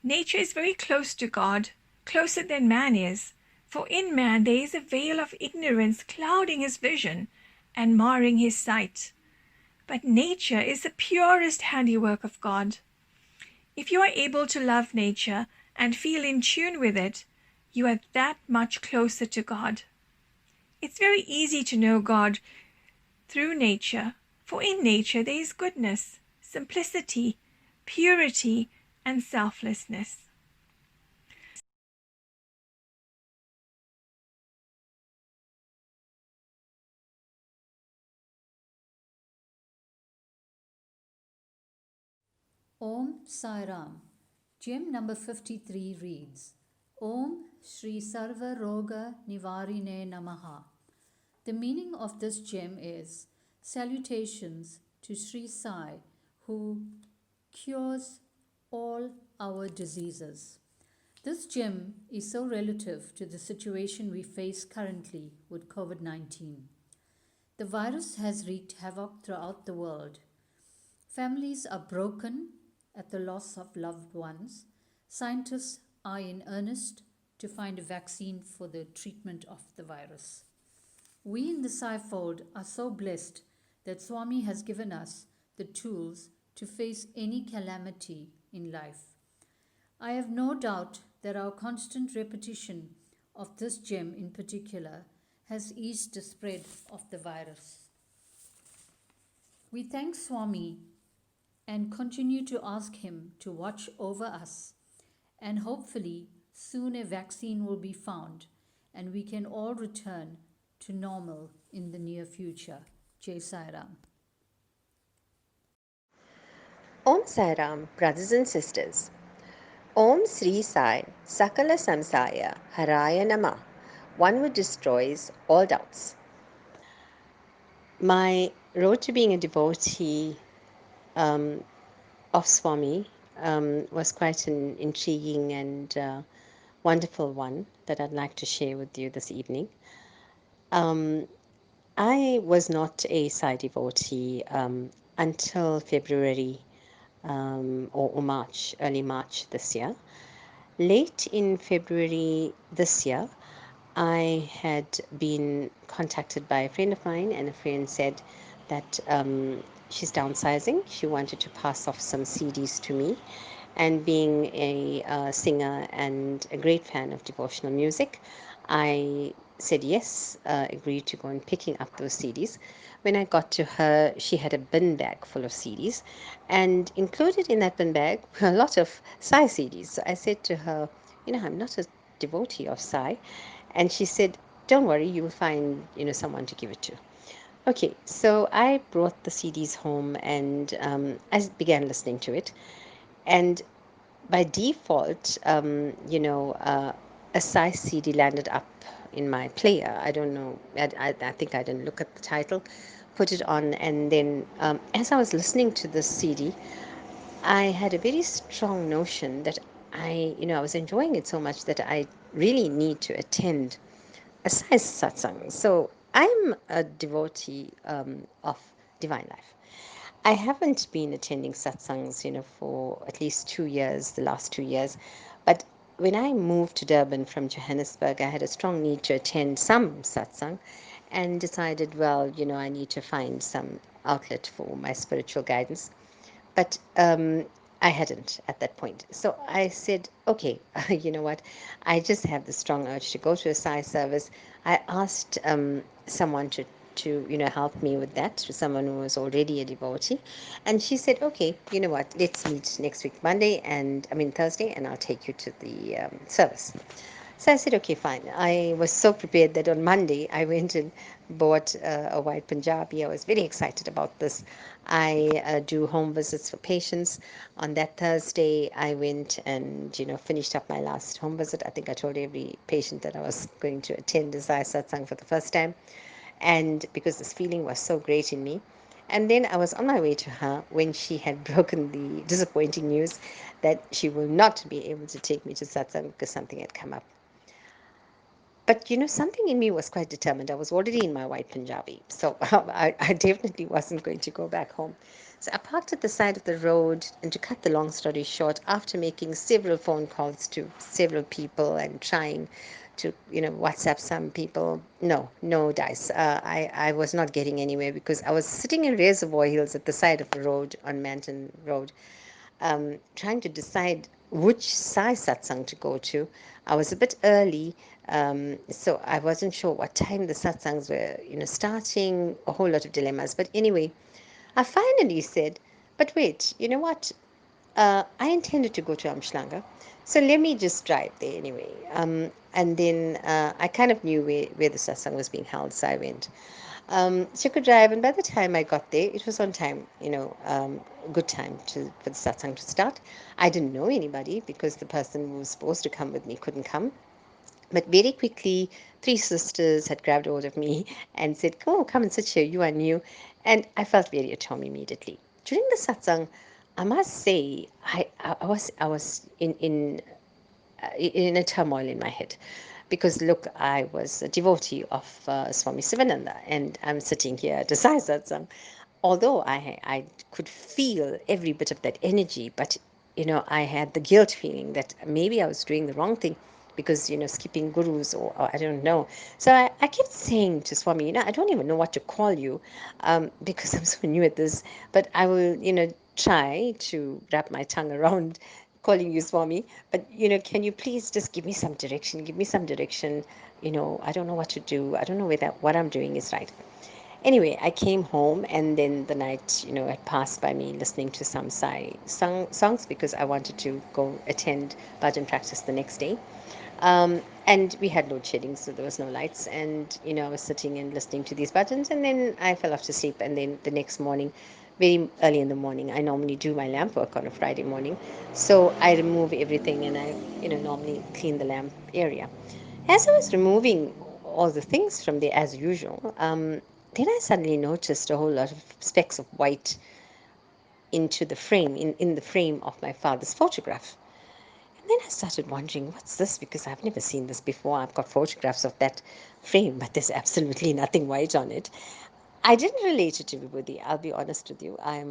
Nature is very close to God, closer than man is, for in man there is a veil of ignorance clouding his vision and marring his sight. But nature is the purest handiwork of God. If you are able to love nature and feel in tune with it, you are that much closer to God. It's very easy to know God through nature, for in nature there is goodness, simplicity, purity, and selflessness. Om Sai Ram. Gem number 53 reads, Om Shri Sarva Roga Nivarine Namaha. The meaning of this gem is salutations to Sri Sai, who cures all our diseases. This gem is so relative to the situation we face currently with COVID-19. The virus has wreaked havoc throughout the world. Families are broken at the loss of loved ones. Scientists are in earnest to find a vaccine for the treatment of the virus. We in the Sai fold are so blessed that Swami has given us the tools to face any calamity in life. I have no doubt that our constant repetition of this gem in particular has eased the spread of the virus. We thank Swami and continue to ask him to watch over us, and hopefully soon a vaccine will be found and we can all return to normal in the near future. Jai Sai Ram. Om Sai Ram, brothers and sisters. Om Sri Sai Sakala Samsaya Haraya Nama, one who destroys all doubts. My road to being a devotee of Swami was quite an intriguing and wonderful one that I'd like to share with you this evening. I was not a Sai devotee until February or March, early March this year. Late in February this year, I had been contacted by a friend of mine, and a friend said that she's downsizing. She wanted to pass off some CDs to me. And being a singer and a great fan of devotional music, I said yes, agreed to go and picking up those CDs. When I got to her, she had a bin bag full of CDs, and included in that bin bag were a lot of Sai CDs. So I said to her, I'm not a devotee of Sai. And she said, don't worry, you will find, someone to give it to. Okay, so I brought the CDs home and I began listening to it. And by default, a Sai CD landed up in my player. I don't know. I think I didn't look at the title, put it on, and then as I was listening to this CD, I had a very strong notion that I was enjoying it so much that I really need to attend a Sai satsang. So I'm a devotee of Divine Life. I haven't been attending satsangs, for at least 2 years, the last 2 years. But when I moved to Durban from Johannesburg, I had a strong need to attend some satsang and decided, well, I need to find some outlet for my spiritual guidance. But I hadn't at that point. So I said, okay, you know what? I just have the strong urge to go to a Sai service. I asked someone to help me with that, to someone who was already a devotee. And she said, okay, you know what? Let's meet next week, Thursday, and I'll take you to the service. So I said, okay, fine. I was so prepared that on Monday I went and bought a white Punjabi. I was very excited about this. I do home visits for patients. On that Thursday, I went and, finished up my last home visit. I think I told every patient that I was going to attend a Sai satsang for the first time. And because this feeling was so great in me. And then I was on my way to her when she had broken the disappointing news that she will not be able to take me to satsang because something had come up. But, something in me was quite determined. I was already in my white Punjabi, so I definitely wasn't going to go back home. So I parked at the side of the road, and to cut the long story short, after making several phone calls to several people and trying to, WhatsApp some people, no dice. I was not getting anywhere because I was sitting in Reservoir Hills at the side of the road on Manton Road, trying to decide which Sai satsang to go to. I was a bit early, so I wasn't sure what time the satsangs were, starting, a whole lot of dilemmas. But anyway, I finally said, but wait, you know what? I intended to go to Amshlanga, so let me just drive there anyway. And then I kind of knew where the satsang was being held, so I went. Took a drive, and by the time I got there, it was on time, good time for the satsang to start. I didn't know anybody because the person who was supposed to come with me couldn't come. But very quickly, 3 sisters had grabbed hold of me and said, "Oh, come and sit here, you are new." And I felt very at home immediately. During the satsang, I must say, I was in a turmoil in my head. Because look, I was a devotee of Swami Sivananda, and I'm sitting here at a Sai Satsang. Although I could feel every bit of that energy, but I had the guilt feeling that maybe I was doing the wrong thing because skipping gurus or I don't know. So I kept saying to Swami, I don't even know what to call you because I'm so new at this, but I will try to wrap my tongue around calling you Swami, but can you please just give me some direction? Give me some direction. I don't know what to do. I don't know whether what I'm doing is right. Anyway, I came home, and then the night, had passed by me listening to some Sai songs because I wanted to go attend bhajan practice the next day. And we had load shedding, so there was no lights. And, I was sitting and listening to these bhajans, and then I fell off to sleep. And then the next morning, very early in the morning, I normally do my lamp work on a Friday morning. So I remove everything, and I, normally clean the lamp area. As I was removing all the things from there as usual, then I suddenly noticed a whole lot of specks of white into the frame, in the frame of my father's photograph. And then I started wondering, what's this? Because I've never seen this before. I've got photographs of that frame, but there's absolutely nothing white on it. I didn't relate it to Vibhuti, I'll be honest with you. I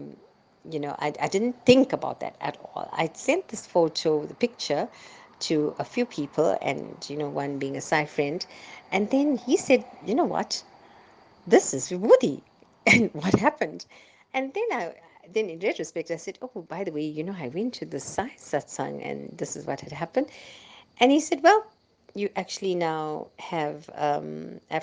didn't think about that at all. I sent this photo, the picture, to a few people, and, one being a Sai friend. And then he said, you know what? This is Vibhuti. And what happened? And then in retrospect, I said, oh, by the way, I went to the Sai satsang, and this is what had happened. And he said, well, you actually now have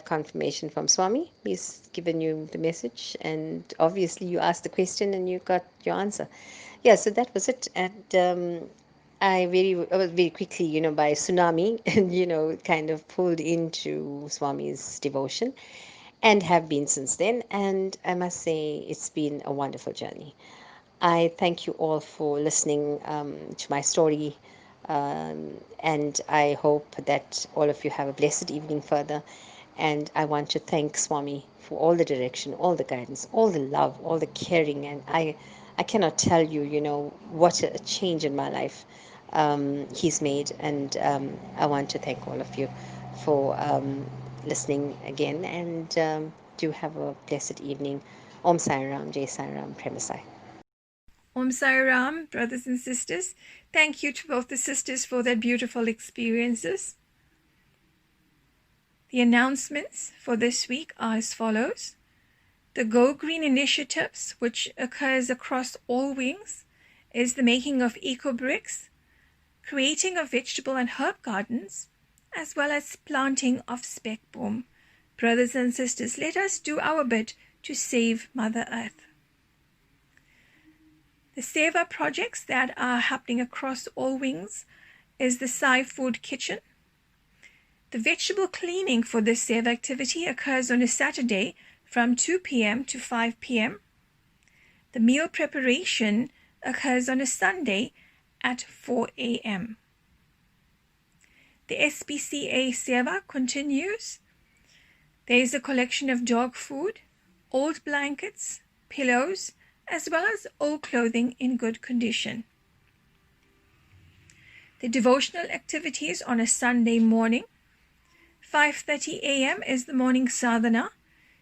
confirmation from Swami. He's given you the message, and obviously you asked the question and you got your answer. Yeah, so that was it. And I was very quickly, by tsunami, and kind of pulled into Swami's devotion, and have been since then. And I must say, it's been a wonderful journey. I thank you all for listening to my story. And I hope that all of you have a blessed evening further. And I want to thank Swami for all the direction, all the guidance, all the love, all the caring. And I cannot tell you, what a change in my life he's made. And I want to thank all of you for listening again. And do have a blessed evening. Om Sai Ram, Jai Sai Ram, Prema Sai. Om Sai Ram, brothers and sisters. Thank you to both the sisters for their beautiful experiences. The announcements for this week are as follows. The Go Green initiatives, which occurs across all wings, is the making of eco-bricks, creating of vegetable and herb gardens, as well as planting of speck boom. Brothers and sisters, let us do our bit to save Mother Earth. The Seva projects that are happening across all wings is the Sai Food Kitchen. The vegetable cleaning for this Seva activity occurs on a Saturday from 2 p.m. to 5 p.m. The meal preparation occurs on a Sunday at 4 a.m. The SPCA Seva continues. There is a collection of dog food, old blankets, pillows, as well as old clothing in good condition. The devotional activities on a Sunday morning. 5:30 a.m. is the morning sadhana.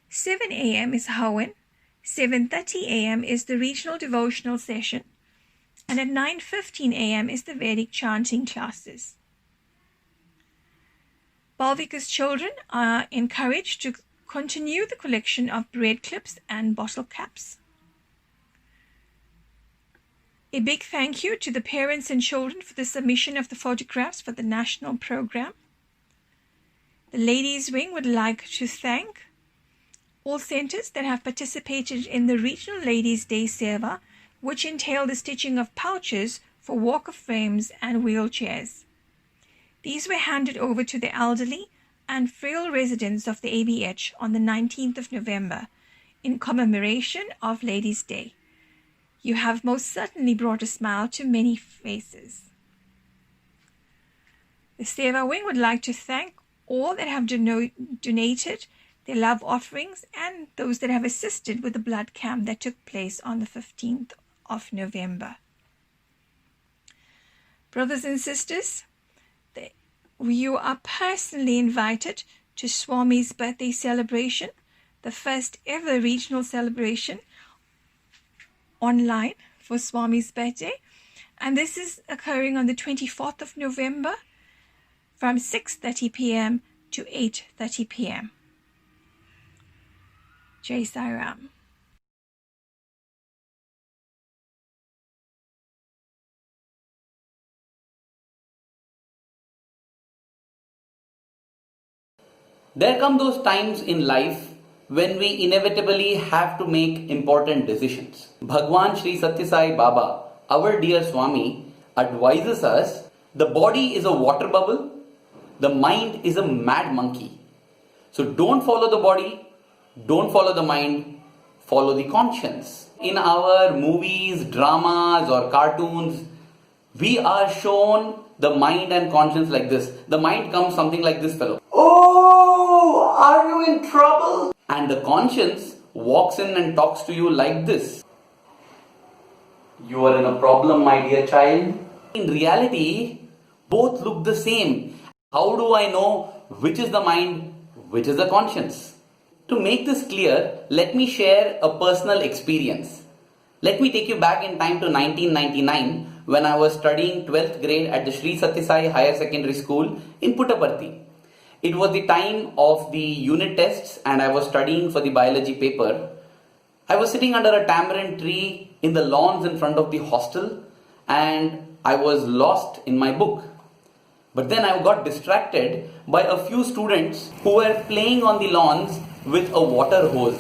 7 a.m. is Hawan. 7:30 a.m. is the regional devotional session. And at 9:15 a.m. is the Vedic chanting classes. Balvika's children are encouraged to continue the collection of bread clips and bottle caps. A big thank you to the parents and children for the submission of the photographs for the national program. The Ladies' Wing would like to thank all centers that have participated in the Regional Ladies' Day Seva, which entailed the stitching of pouches for walker frames and wheelchairs. These were handed over to the elderly and frail residents of the ABH on the 19th of November in commemoration of Ladies' Day. You have most certainly brought a smile to many faces. The Seva Wing would like to thank all that have donated their love offerings and those that have assisted with the blood camp that took place on the 15th of November. Brothers and sisters, you are personally invited to Swami's birthday celebration, the first ever regional celebration online for Swami's birthday. And this is occurring on the 24th of November from 6:30 p.m. to 8:30 p.m. Jai Sai Ram. There come those times in life when we inevitably have to make important decisions. Bhagwan Sri Sathya Sai Baba, our dear Swami, advises us, the body is a water bubble, the mind is a mad monkey. So don't follow the body, don't follow the mind, follow the conscience. In our movies, dramas or cartoons, we are shown the mind and conscience like this. The mind comes something like this fellow. Oh, are you in trouble? And the conscience walks in and talks to you like this. You are in a problem, my dear child. In reality, both look the same. How do I know which is the mind, which is the conscience? To make this clear, let me share a personal experience. Let me take you back in time to 1999 when I was studying 12th grade at the Sri Sathya Sai Higher Secondary School in Puttaparthi. It was the time of the unit tests and I was studying for the biology paper. I was sitting under a tamarind tree in the lawns in front of the hostel and I was lost in my book. But then I got distracted by a few students who were playing on the lawns with a water hose.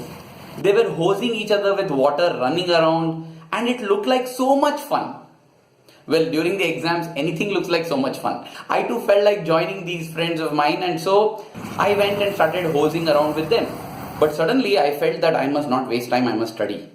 They were hosing each other with water, running around, and it looked like so much fun. Well, during the exams, anything looks like so much fun. I too felt like joining these friends of mine, and so I went and started hosing around with them. But suddenly I felt that I must not waste time, I must study.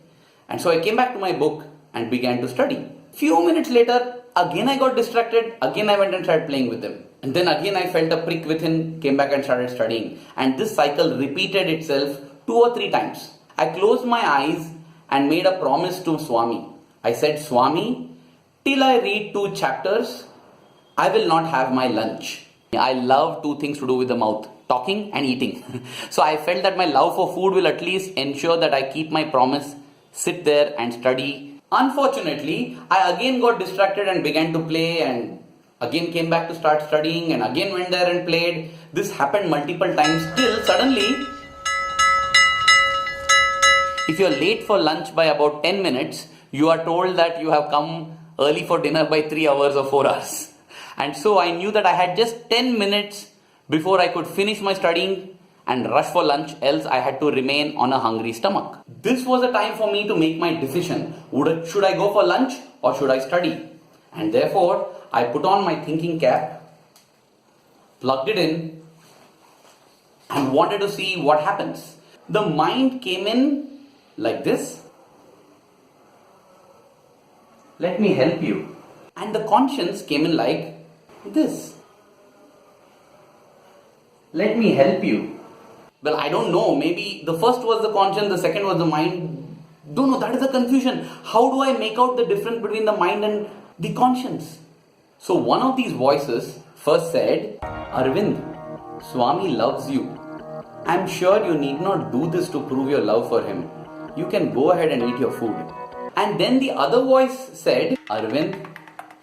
And so I came back to my book and began to study. Few minutes later, again I got distracted, again I went and started playing with them. And then again I felt a prick within, came back and started studying. And this cycle repeated itself 2 or 3 times. I closed my eyes and made a promise to Swami. I said, Swami, till I read 2 chapters, I will not have my lunch. I love 2 things to do with the mouth, talking and eating. So I felt that my love for food will at least ensure that I keep my promise, sit there and study. Unfortunately, I again got distracted and began to play and again came back to start studying and again went there and played. This happened multiple times till suddenly, if you are late for lunch by about 10 minutes, you are told that you have come early for dinner by 3 hours or 4 hours. And so I knew that I had just 10 minutes before I could finish my studying and rush for lunch, else I had to remain on a hungry stomach. This was a time for me to make my decision. Should I go for lunch or should I study? And therefore, I put on my thinking cap, plugged it in and wanted to see what happens. The mind came in like this. Let me help you. And the conscience came in like this. Let me help you. Well, I don't know. Maybe the first was the conscience, the second was the mind. Don't know. That is the confusion. How do I make out the difference between the mind and the conscience? So one of these voices first said, Arvind, Swami loves you. I'm sure you need not do this to prove your love for him. You can go ahead and eat your food. And then the other voice said, Arvind,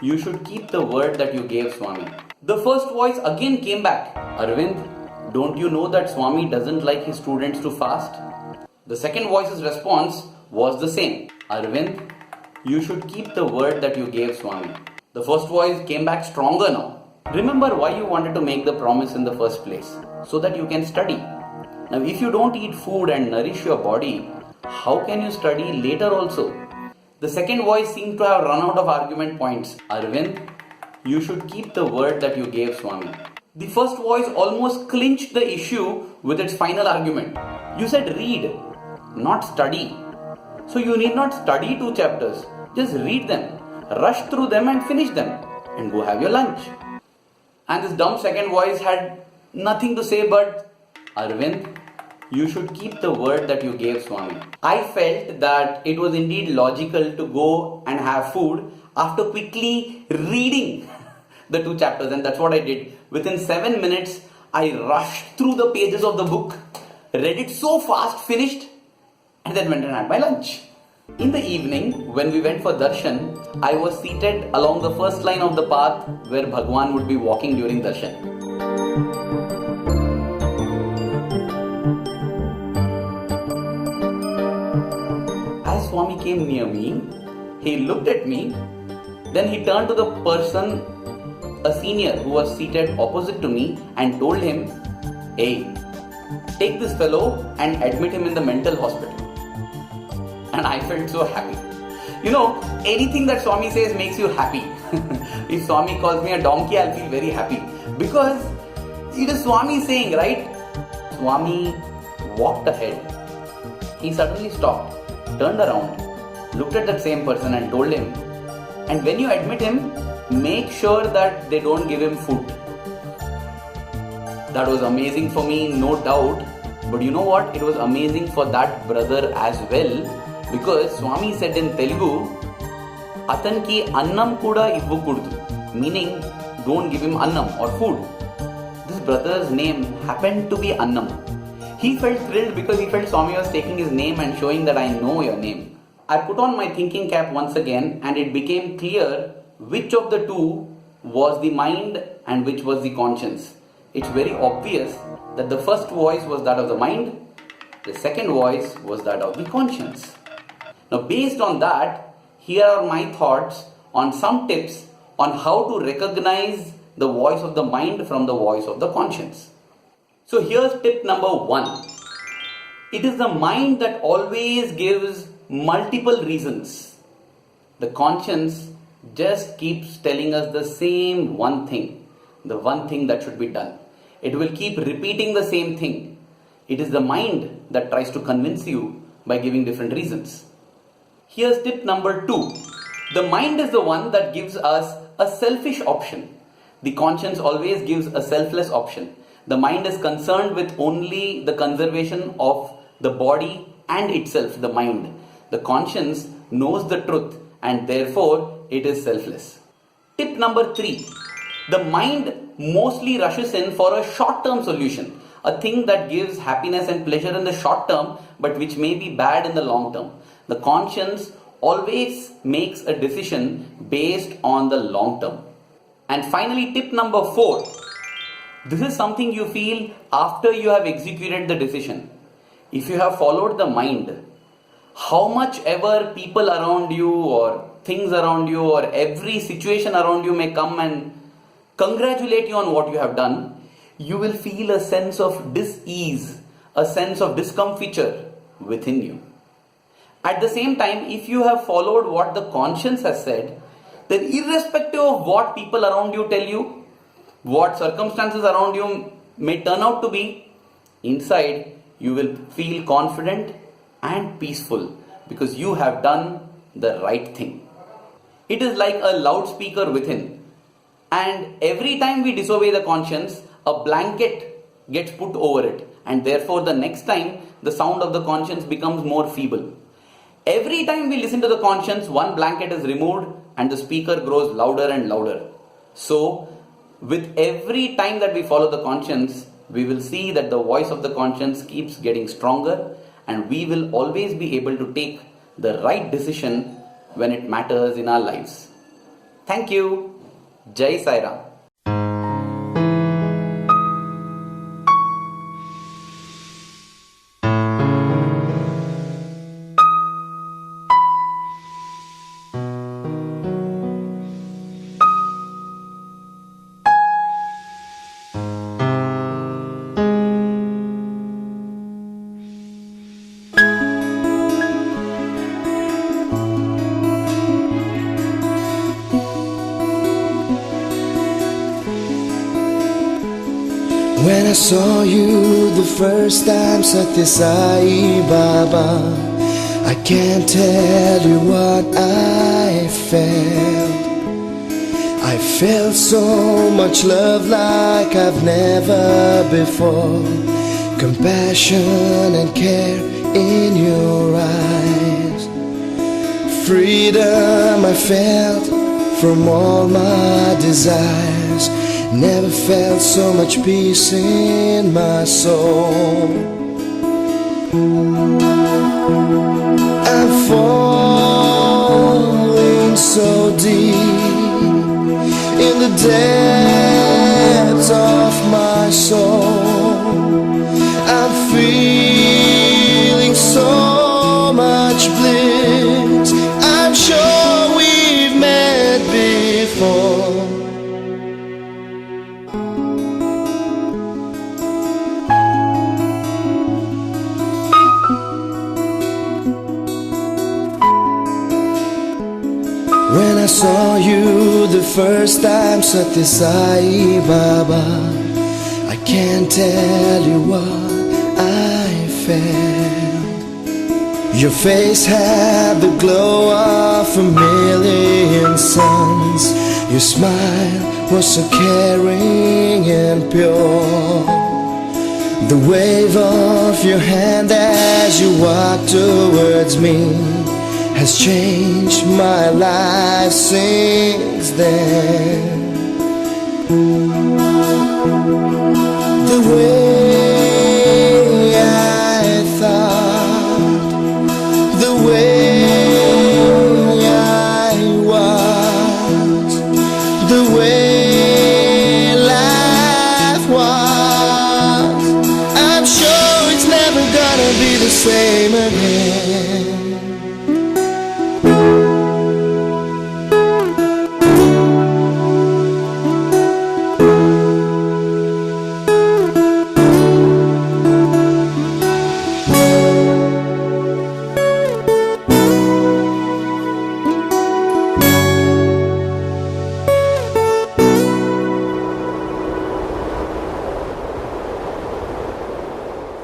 you should keep the word that you gave Swami. The first voice again came back. Arvind, don't you know that Swami doesn't like his students to fast? The second voice's response was the same. Arvind, you should keep the word that you gave Swami. The first voice came back stronger now. Remember why you wanted to make the promise in the first place, so that you can study. Now if you don't eat food and nourish your body, how can you study later also? The second voice seemed to have run out of argument points. Arvind, you should keep the word that you gave Swami. The first voice almost clinched the issue with its final argument. You said read, not study. So you need not study 2 chapters. Just read them, rush through them and finish them, and go have your lunch. And this dumb second voice had nothing to say but, Arvind, you should keep the word that you gave Swami. I felt that it was indeed logical to go and have food after quickly reading the 2 chapters, and that's what I did. Within 7 minutes, I rushed through the pages of the book, read it so fast, finished, and then went and had my lunch. In the evening, when we went for darshan, I was seated along the first line of the path where Bhagwan would be walking during darshan. As Swami came near me, he looked at me, then he turned to the person, a senior who was seated opposite to me, and told him, hey, take this fellow and admit him in the mental hospital. And I felt so happy. You know, anything that Swami says makes you happy. If Swami calls me a donkey, I'll feel very happy. Because it is Swami saying, right? Swami walked ahead. He suddenly stopped, turned around, looked at that same person and told him, and when you admit him, make sure that they don't give him food. That was amazing for me, no doubt. But you know what? It was amazing for that brother as well. Because Swami said in Telugu, Atanki annam kuda ivvukudu, meaning don't give him annam or food. This brother's name happened to be Annam. He felt thrilled because he felt Swami was taking his name and showing that I know your name. I put on my thinking cap once again and it became clear which of the two was the mind and which was the conscience. It's very obvious that the first voice was that of the mind, the second voice was that of the conscience. Now based on that, here are my thoughts on some tips on how to recognize the voice of the mind from the voice of the conscience. So here's tip number 1. It is the mind that always gives multiple reasons. The conscience just keeps telling us the same one thing, the one thing that should be done. It will keep repeating the same thing. It is the mind that tries to convince you by giving different reasons. Here's tip number 2. The mind is the one that gives us a selfish option. The conscience always gives a selfless option. The mind is concerned with only the conservation of the body and itself, the mind. The conscience knows the truth and therefore it is selfless. Tip number 3. The mind mostly rushes in for a short-term solution. A thing that gives happiness and pleasure in the short term but which may be bad in the long term. The conscience always makes a decision based on the long term. And finally, tip number 4. This is something you feel after you have executed the decision. If you have followed the mind, how much ever people around you or things around you or every situation around you may come and congratulate you on what you have done, you will feel a sense of dis-ease, a sense of discomfiture within you. At the same time, if you have followed what the conscience has said, then irrespective of what people around you tell you, what circumstances around you may turn out to be, inside you will feel confident and peaceful because you have done the right thing. It is like a loudspeaker within, and every time we disobey the conscience, a blanket gets put over it, and therefore the next time the sound of the conscience becomes more feeble. Every time we listen to the conscience, one blanket is removed and the speaker grows louder and louder. So, with every time that we follow the conscience, we will see that the voice of the conscience keeps getting stronger, and we will always be able to take the right decision when it matters in our lives. Thank you. Jai Sai Ram. When I saw you the first time, Satya Sai Baba, I can't tell you what I felt. I felt so much love like I've never before. Compassion and care in your eyes. Freedom I felt from all my desires. Never felt so much peace in my soul. I'm falling so deep in the depths of my soul. I'm feeling so much bliss. I'm sure we've met before. When I saw you the first time, Satya Sai Baba, I can't tell you what I felt. Your face had the glow of a million suns. Your smile was so caring and pure. The wave of your hand as you walked towards me has changed my life since then. The way I thought, the way I was, the way life was, I'm sure it's never gonna be the same again.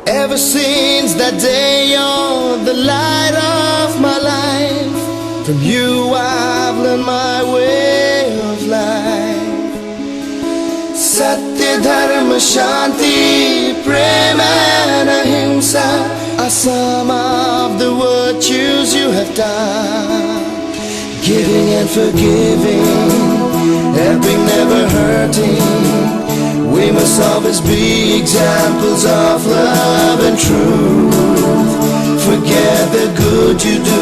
Ever since that day, you're the light of my life. From you I've learned my way of life. Satya, Dharma, Shanti, Prema and Ahimsa are some of the virtues you have done. Giving and forgiving, helping, never hurting. We must always be examples of love and truth. Forget the good you do,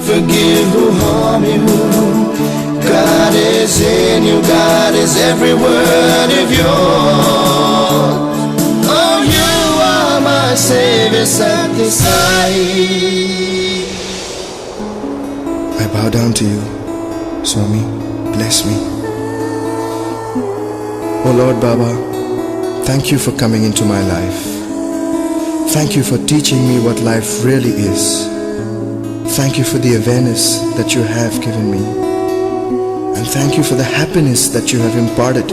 forgive who harm you. God is in you, God is every word of yours. Oh, you are my Savior, Satya Sai. I bow down to you, Swami, bless me. Oh Lord Baba, thank you for coming into my life. Thank you for teaching me what life really is. Thank you for the awareness that you have given me. And thank you for the happiness that you have imparted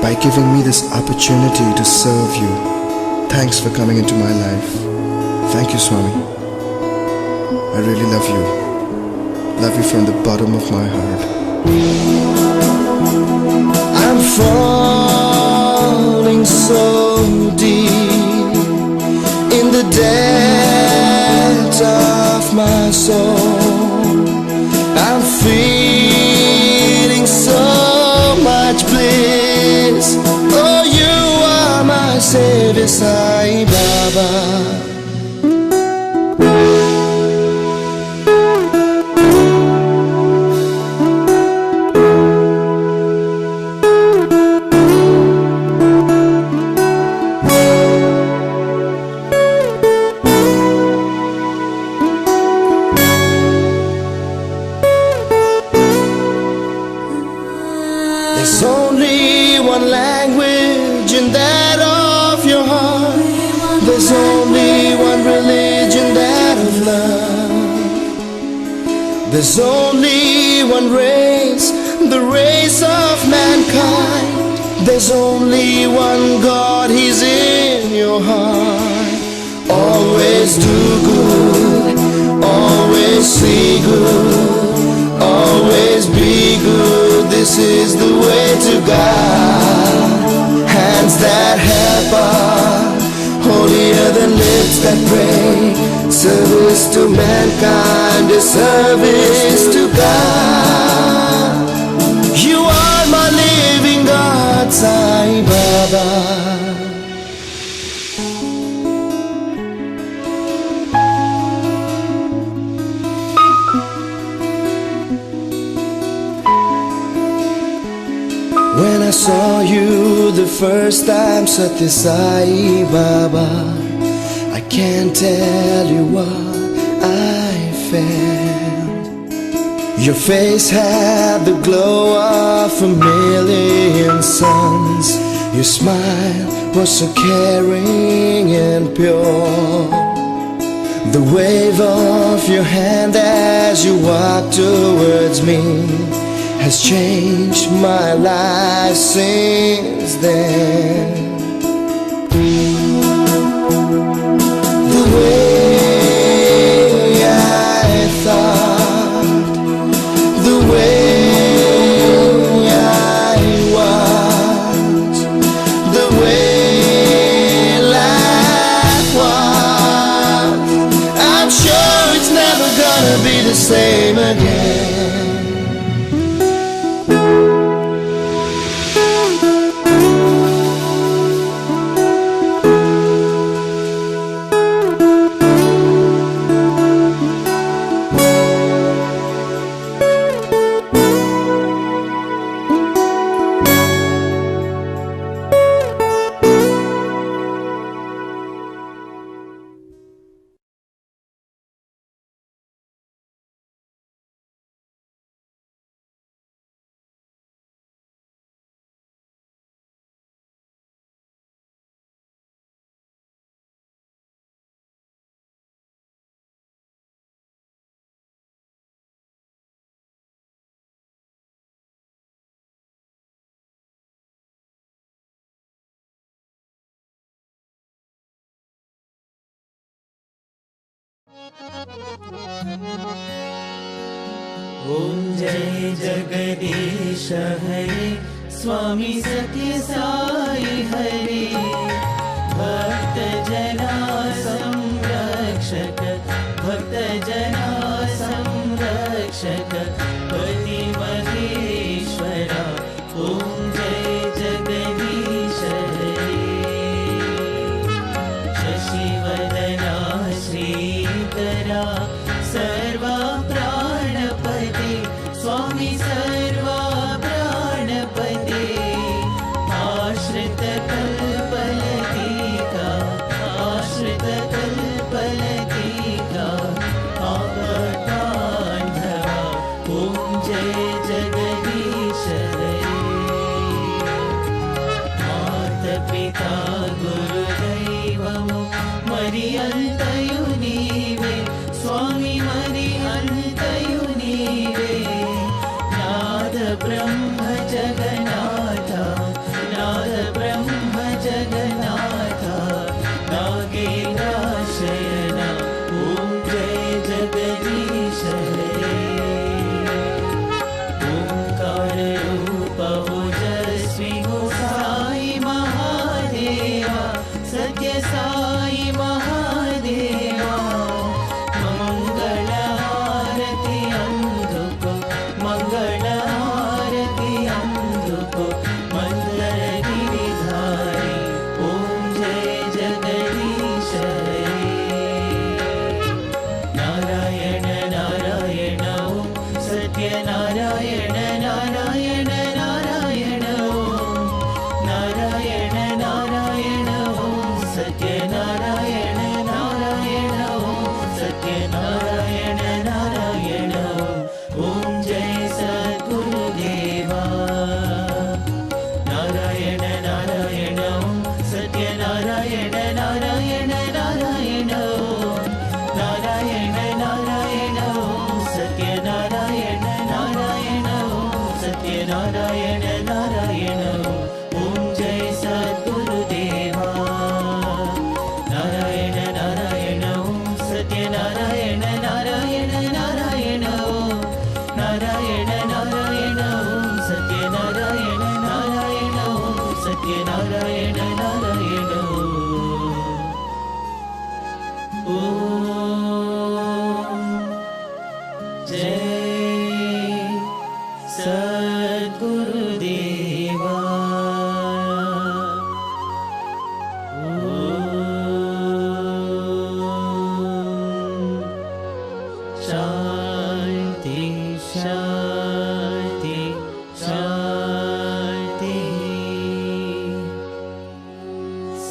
by giving me this opportunity to serve you. Thanks for coming into my life. Thank you, Swami. I really love you. Love you from the bottom of my heart. I'm falling so deep in the depths of my soul. I'm feeling so much bliss. Oh, you are my dear Sai Baba. There's only one language and that of your heart. There's only one religion, that of love. There's only one race, the race of mankind. There's only one God, He's in your heart. Always do good, always see good, always be good. This is the way to God. Hands that help are holier than lips that pray. Service to mankind is service to God. You are my living God, Sai Baba. When I saw you the first time, Satya Sai Baba, I can't tell you what I felt. Your face had the glow of a million suns. Your smile was so caring and pure. The wave of your hand as you walked towards me has changed my life since then. The way I thought, the way I was, the way life was, I'm sure it's never gonna be the same again. Om Jai Jagadish Hare Swami Satya Sai Hare Bhakta Jana Samrakshaka Bhakta Jana Samrakshaka Pati Maheshwara Om Jai Jagadish Hare Shashivadana Shrikara Sarva Pranapati Swami Sarva Pranapati Ashrita Kalpalatika Ashrita Kalpalatika Avakandhava Om Jai Jagadish Hare Mata Pita Guru Daivamu Mariyantayu Neeve Swami Mariyantayu Neeve Nada Brahma Jagannatha Nada Brahma Jagannatha Nagendra Shayana Om Jai Jagadish Hare Om जय सद्गुरुदेवा शान्ति शान्ति शान्ति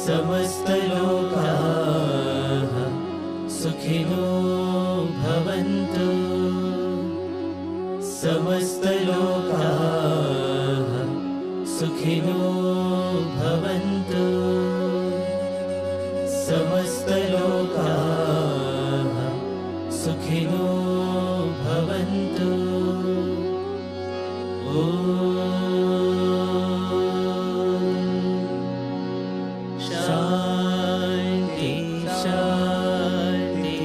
समस्तलोकाः सुखिनो भवन्तु समस्तलोकाः सुखिनो भवन्तु समस्तलोकाः सुखिनो भवन्तु ॐ शान्ति शान्ति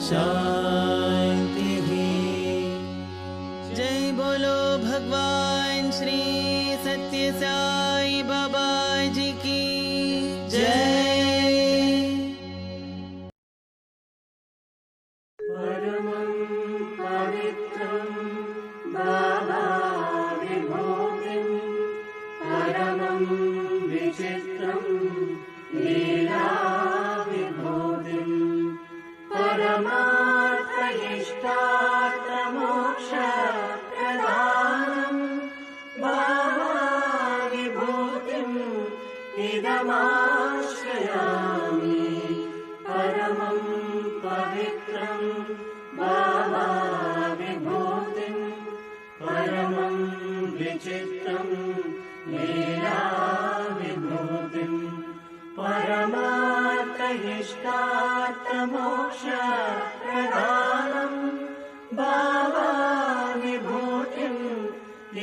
शान्तिः जय बोलो भगवान श्री सत्य साई बाबा जी की जय। परमं पवित्रं बाबा विभूतिं परमं विचित्रं लीला विभूतिं परमार्थइष्टार्थमोक्षप्रदानं बाबा विभूतिम् इदमाश्रयामि परमं पवित्रं बाबा विभूतिं परमं विचित्रं लीला विभूतिं परमार्थइष्टार्थमोक्षप्रदानं बाबा विभूतिम्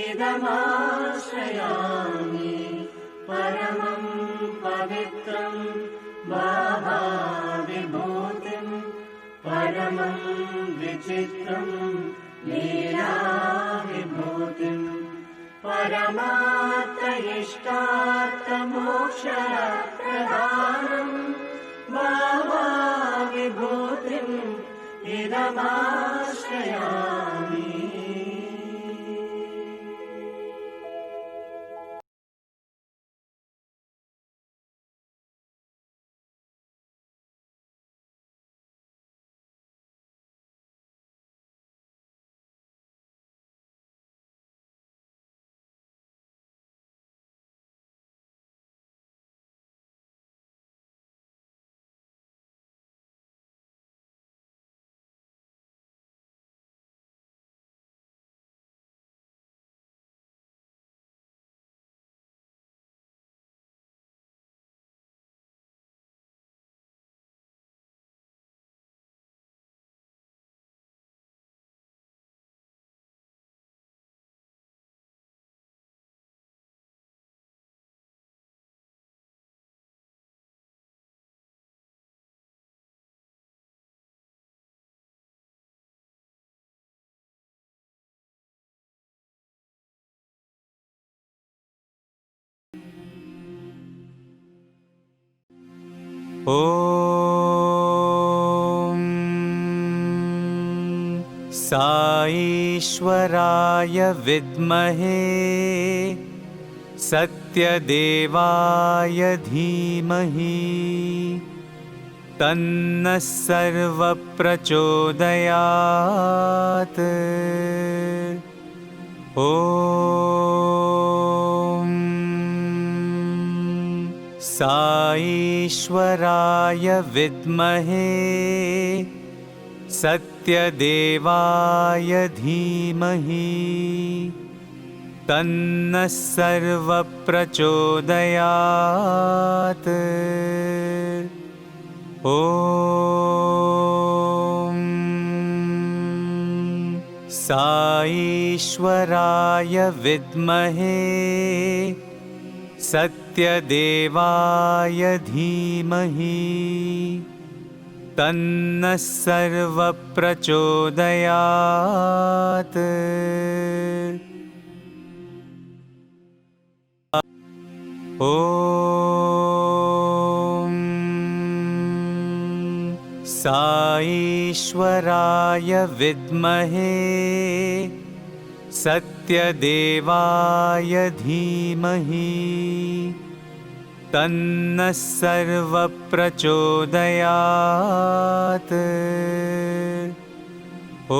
इदमाश्रयामि परमं पवित्रं बाबा विभूतिं परमं विचित्रं लीला विभूतिं परमार्थइष्टार्थमोक्षप्रदानं बाबा विभूतिम् इदमाश्रयामि। ॐ साईश्वराय विद्महे सत्यदेवाय धीमहि तन्नः सर्वप्रचोदयात्। ॐ साईश्वराय विद्महे सत्यदेवाय धीमहि तन्नः सर्वप्रचोदयात्। ॐ साईश्वराय विद्महे सत्यदेवाय धीमहि तन्नः सर्वप्रचोदयात्। ॐ साई ईश्वराय विद्महे सत्यदेवाय धीमहि तन्नः सर्वप्रचोदयात्। ॐ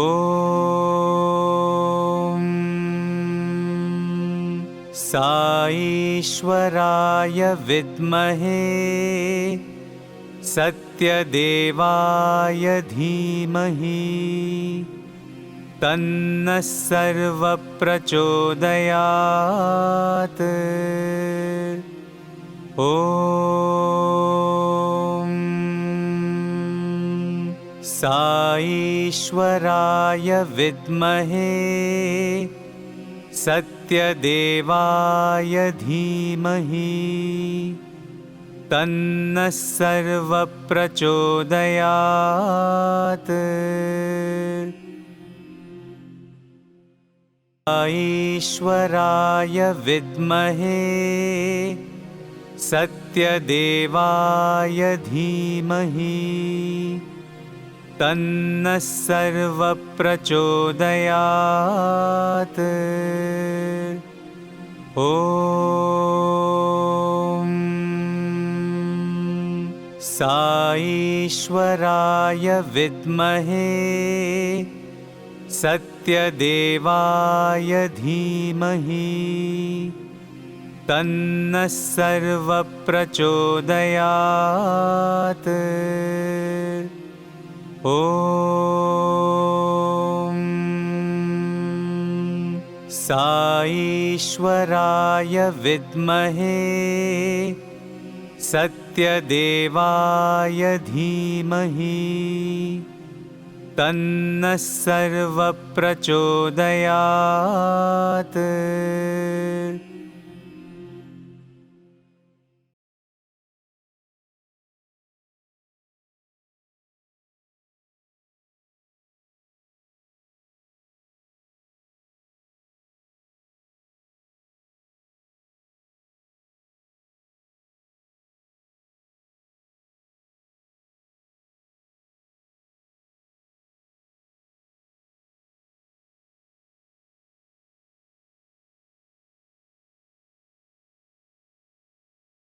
साईश्वराय विद्महे सत्यदेवाय धीमहि तन्नः सर्वप्रचोदयात्। ॐ साईश्वराय विद्महे सत्यदेवाय धीमहि तन्नः सर्वप्रचोदयात्। ईश्वराय विद्महे सत्यदेवाय धीमहि तन्नः सर्वप्रचोदयात्। ॐ साईश्वराय विद्महे सत्यदेवाय धीमहि तन्नः सर्वप्रचोदयात्। ॐ साईश्वराय विद्महे सत्यदेवाय धीमहि तन्नः सर्वप्रचोदयात्।